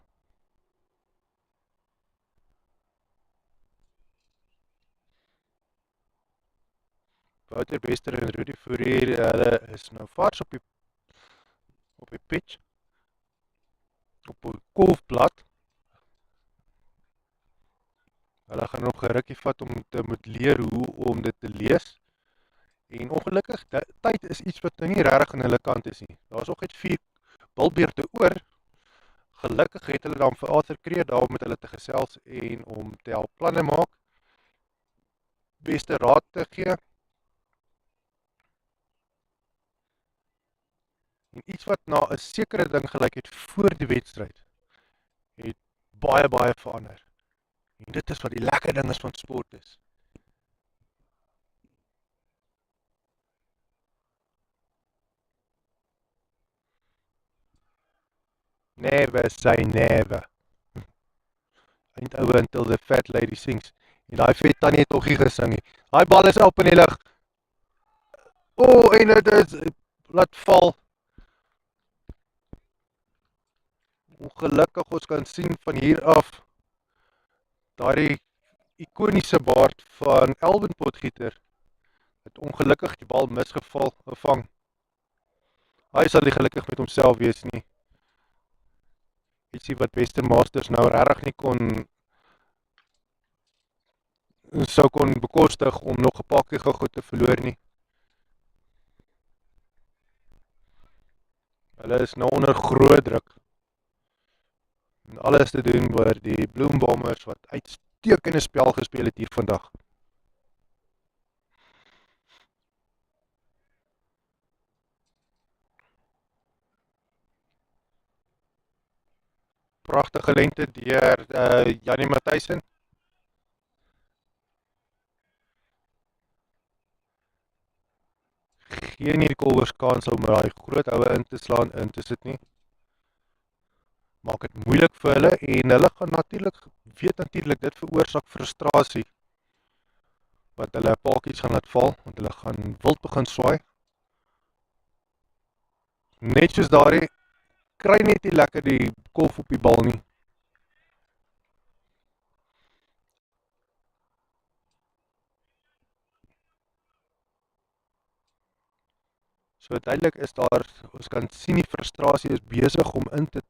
Wouter Bester en Rudy Fourie, hulle is nou vars op die pitch, op die golfblad. Hulle gaan nog 'n rukkie vat om te moet leer hoe om dit te lees. En ongelukkig, tyd is iets wat nou nie regtig aan hulle kant is nie. Daar is ook net 4 bilbeerte oor. Gelukkig het hulle dan vir Arthur Kreer daar om met hulle te gesels en om te help planne maak, beste raad te gee. En iets wat na 'n sekere ding gelyk het voor die wedstryd, het baie verander. En dit is wat die lekker ding is van sport is. Never say never. Ain't over until the fat lady sings. En daai vet tannie het nog nie gesing nie. Daai bal is op in die lug. En dit is laat val. Ongelukkig ons kan sien van hier af daardie ikoniese baard van Elvin Potgieter het ongelukkig die bal gevang. Hy sal nie gelukkig met homself wees nie. Ietsie wat Western Masters nou regtig nie sou kon bekostig om nog 'n pakkie gou te verloor nie. Hulle is nou onder groot druk. En alles te doen oor die Bloem Bombers wat uitstekende spel gespeel het hier vandag. Pragtige lengte deur Janie Matthijssen. Geen hierdie kolwers kans om daai groot houe in te sit nie. Maak dit moeilik vir hulle en hulle gaan natuurlik dit veroorsaak frustrasie wat hulle paadjies gaan laat val, want hulle gaan wild begin swaai. Net soos daardie, kry net nie lekker die kolf op die bal nie. So uiteindelik is daar, ons kan sien die frustrasie is besig om in te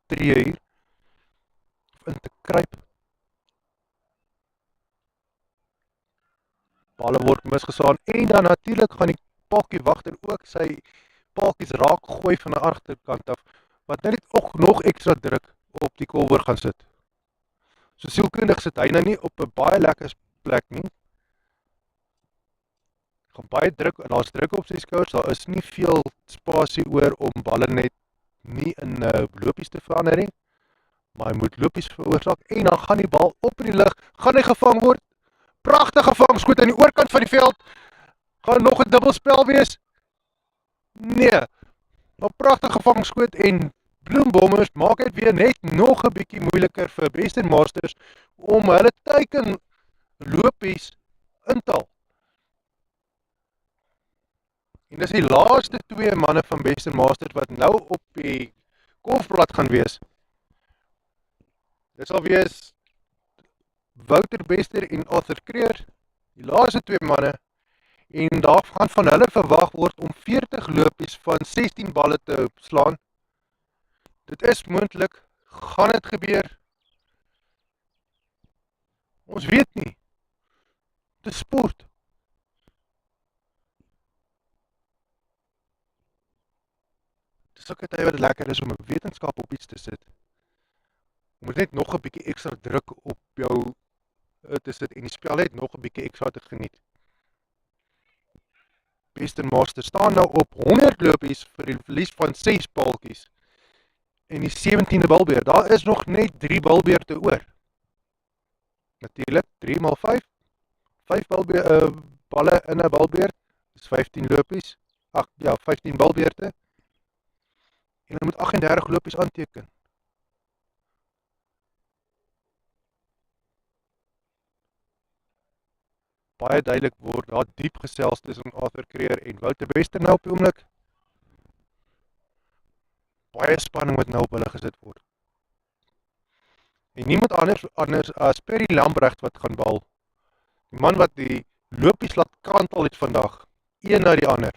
tree hier, of in te kruip. Balle word misgesaan, en dan natuurlik gaan die paadjie wagter ook sy paadjies raak gooi van die agterkant af, wat net ook nog ekstra druk op die kolwer gaan sit. So sielkundig sit hy nou nie op 'n baie lekker plek nie. Gaan baie druk, en daar's druk op sy skouers, daar is nie veel spasie oor om balle net nie in lopies te verander nie, maar hy moet lopies veroorsaak, en dan gaan die bal op in die lug, gaan hy gevang word, pragtige vangskoot aan die oorkant van die veld, gaan nog 'n dubbelspel wees? Nee, 'n pragtige vangskoot, en Bloembommers maak dit weer net nog 'n bietjie moeiliker vir Western Masters om hulle teiken lopies in te haal. En dis die laaste 2 manne van Western Masters wat nou op die golfblad gaan wees. Dit sal wees Wouter Bester en Arthur Kreer, die laaste 2 manne, en daar gaan van hulle verwag word om 40 lopies van 16 balle te slaan. Dit is moontlik, gaan dit gebeur? Ons weet nie. Dit is sport. Dit is ook 'n tyd wat lekker is om 'n wetenskap op iets te sit. Jy moet net nog 'n bietjie ekstra druk op jou te sit, en die spel net nog 'n bietjie ekstra te geniet. Western Masters staan nou op 100 lopies vir die verlies van 6 paaltjies. En die 17de balbeurt, daar is nog net 3 balbeurte oor. Natuurlik, 3 x 5, 5 balle in 'n balbeurt, is 15 lopies, 15 balbeurte, en hulle moet 38 lopies aanteken. Baie duidelik word daar diep gesels tussen Arthur Kreer en Wouter Bester nou op die oomblik. Baie spanning moet nou op hulle gesit word. En niemand anders as Perry Lambrecht wat gaan bal. Die man wat die lopies laat kantel het vandag, een na die ander.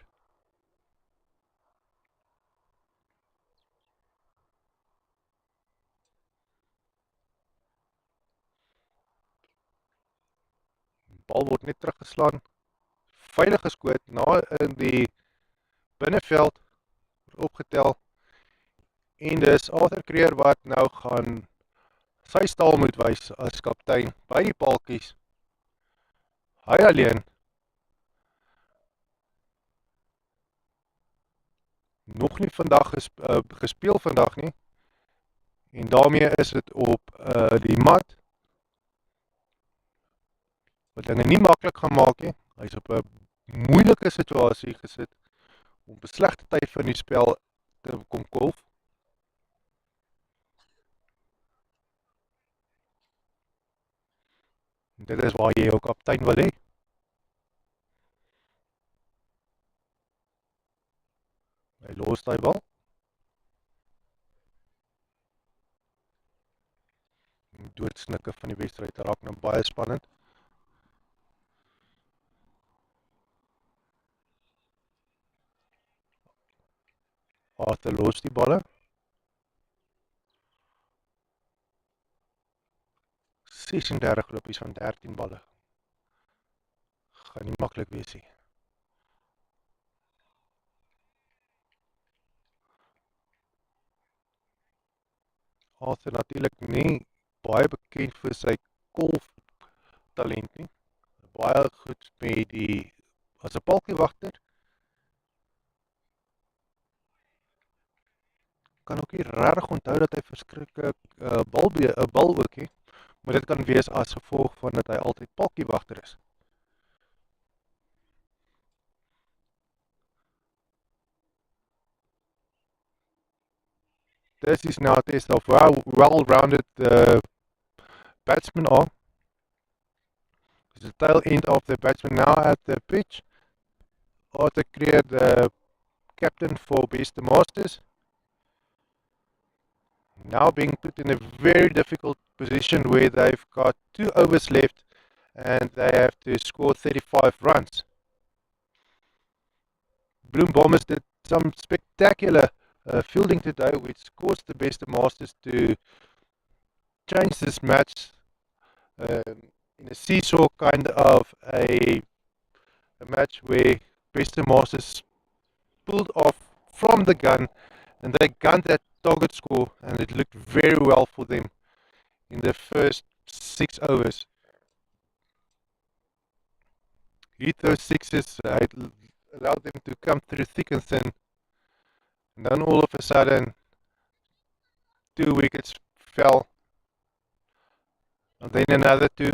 Die bal word net teruggeslaan, veilig geskoot, na in die binneveld opgetel, en dis Arthur Kreer wat nou gaan sy staal moet wys as kaptein by die paaltjies. Hy alleen, nog nie vandag gespeel vandag nie, en daarmee is dit op die mat, wat dinge nie maklik gaan maak nie. Hy is op 'n moeilike situasie gesit om op 'n slegte tyd van die spel te kom golf. En dit is waar jy jou kaptein wil hê. Hy los die bal. Die doodsnikke van die wedstryd raak nou baie spannend. Arthur los die balle. 36 lopies van 13 balle. Gaan nie maklik wees nie. Arthur natuurlik nie baie bekend vir sy golf talent nie. Baie goed met die as 'n paltjiewagter. Kan ook nie regtig onthou dat hy verskriklike bal ook nie, maar dit kan wees as gevolg van dat hy altyd paltjiewagter is. This is now a test of how well-rounded the batsmen are. The tail end of the batsman now at the pitch. Arthur Kreer, the captain for Western Masters, now being put in a very difficult position where they've got 2 overs left and they have to score 35 runs. Bloem Bombers did some spectacular fielding today, which caused the Western Masters to change this match in a seesaw kind of a match where Western Masters pulled off from the gun, and they gunned that target score, and it looked very well for them in the first 6 overs. Hit those sixes, it allowed them to come through thick and thin. And then all of a sudden, 2 wickets fell, and then another two.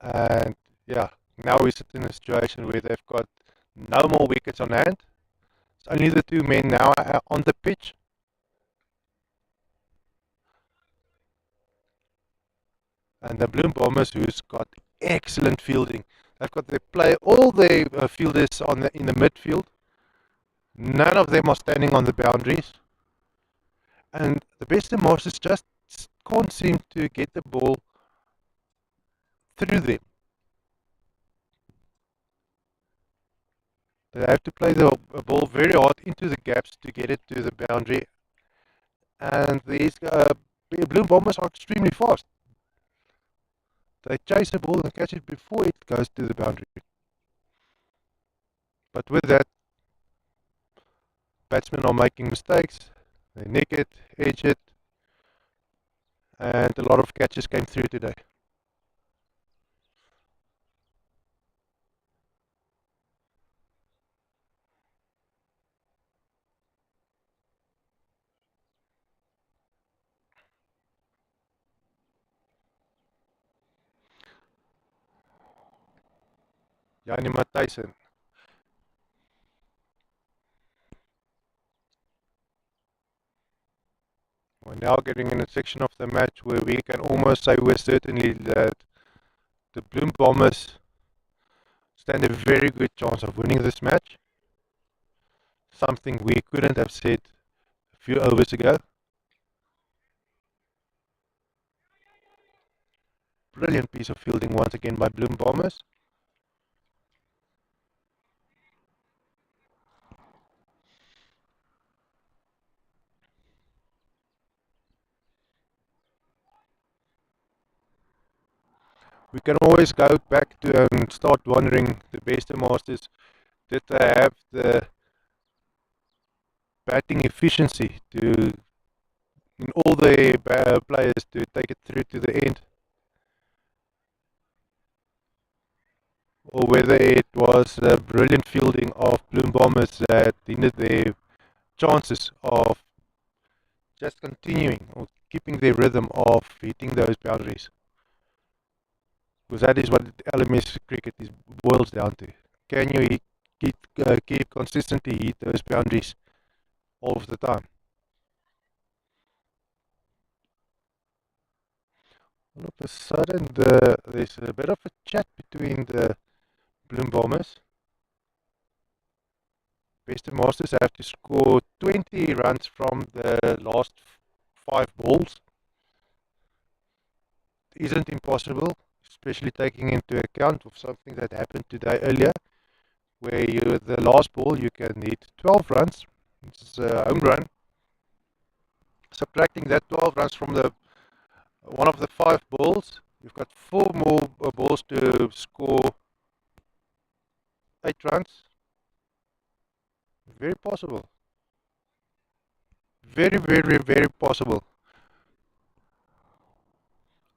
And yeah, now we sit in a situation where they've got no more wickets on hand. It's only the two men now on the pitch. And the Bloem Bombers, who's got excellent fielding. They've got all their fielders in the midfield. None of them are standing on the boundaries. And the best of Masters just can't seem to get the ball through them. They have to play the ball very hard into the gaps to get it to the boundary. And these Bloem Bombers are extremely fast. They chase the ball and catch it before it goes to the boundary. But with that, batsmen are making mistakes. They nick it, edge it, and a lot of catches came through today. Janie Matthijssen. We're now getting in a section of the match where we can almost say we're certainly that the Bloem Bombers stand a very good chance of winning this match. Something we couldn't have said a few overs ago. Brilliant piece of fielding once again by Bloem Bombers. We can always go back to and start wondering, the best of Masters, did they have the batting efficiency to in all the players to take it through to the end, or whether it was the brilliant fielding of Bloem Bombers that hindered their chances of just continuing or keeping their rhythm of hitting those boundaries. Because that is what LMS cricket boils down to. Can you keep consistently hit those boundaries all of the time? All of a sudden, there's a bit of a chat between the Bloem Bombers. Best of Masters have to score 20 runs from the last 5 balls. It isn't impossible, especially taking into account of something that happened today earlier, where the last ball you can hit 12 runs. It's a home run. Subtracting that 12 runs from the one of the 5 balls, you've got 4 more balls to score 8 runs. Very possible. Very, very, very possible.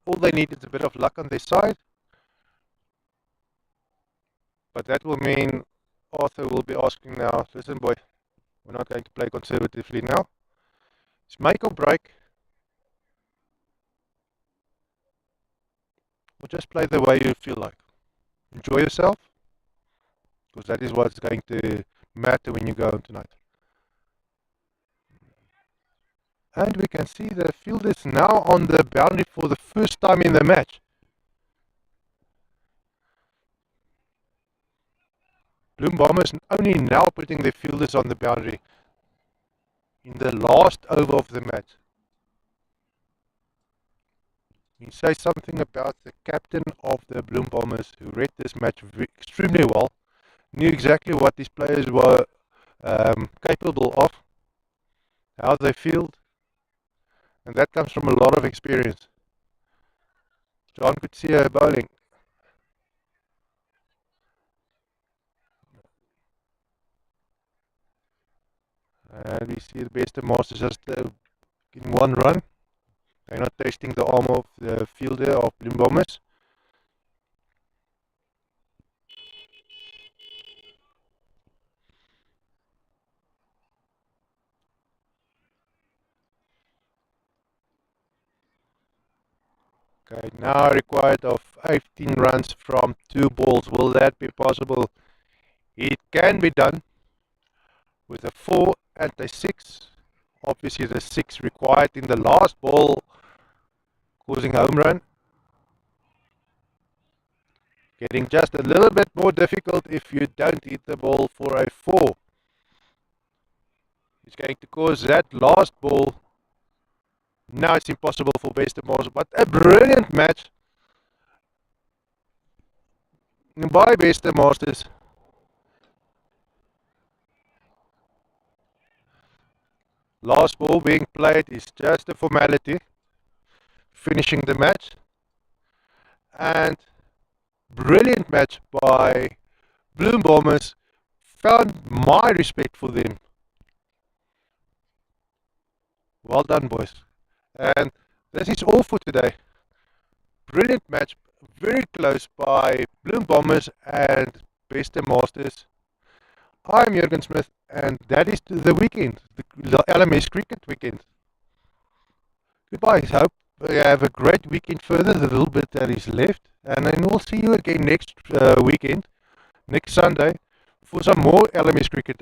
All they need is a bit of luck on their side. But that will mean Arthur will be asking now, listen boy, we're not going to play conservatively now. It's make or break. Or just play the way you feel like. Enjoy yourself. Because that is what's going to matter when you go home tonight. And we can see the field is now on the boundary for the first time in the match. Bloem Bombers only now putting their fielders on the boundary in the last over of the match. You say something about the captain of the Bloem Bombers who read this match extremely well, knew exactly what these players were capable of, how they field, and that comes from a lot of experience. John could see her bowling. And we see the best masters just in one run. They're not testing the arm of the fielder of Bloem Bombers. Okay, now required of 18 runs from 2 balls. Will that be possible? It can be done with a 4 and a 6. Obviously the 6 required in the last ball, causing a home run. Getting just a little bit more difficult if you don't hit the ball for a 4. It's going to cause that last ball. Now it's impossible for Bester Masters, but a brilliant match by Bester Masters. Last ball being played is just a formality, finishing the match. And brilliant match by Bloem Bombers. Found my respect for them. Well done, boys. And this is all for today. Brilliant match, very close by Bloem Bombers and Bester Masters. I'm Jurgen Smith, and that is the weekend, the LMS cricket weekend. Goodbye. Hope you have a great weekend further, the little bit that is left. And then we'll see you again next weekend, next Sunday, for some more LMS cricket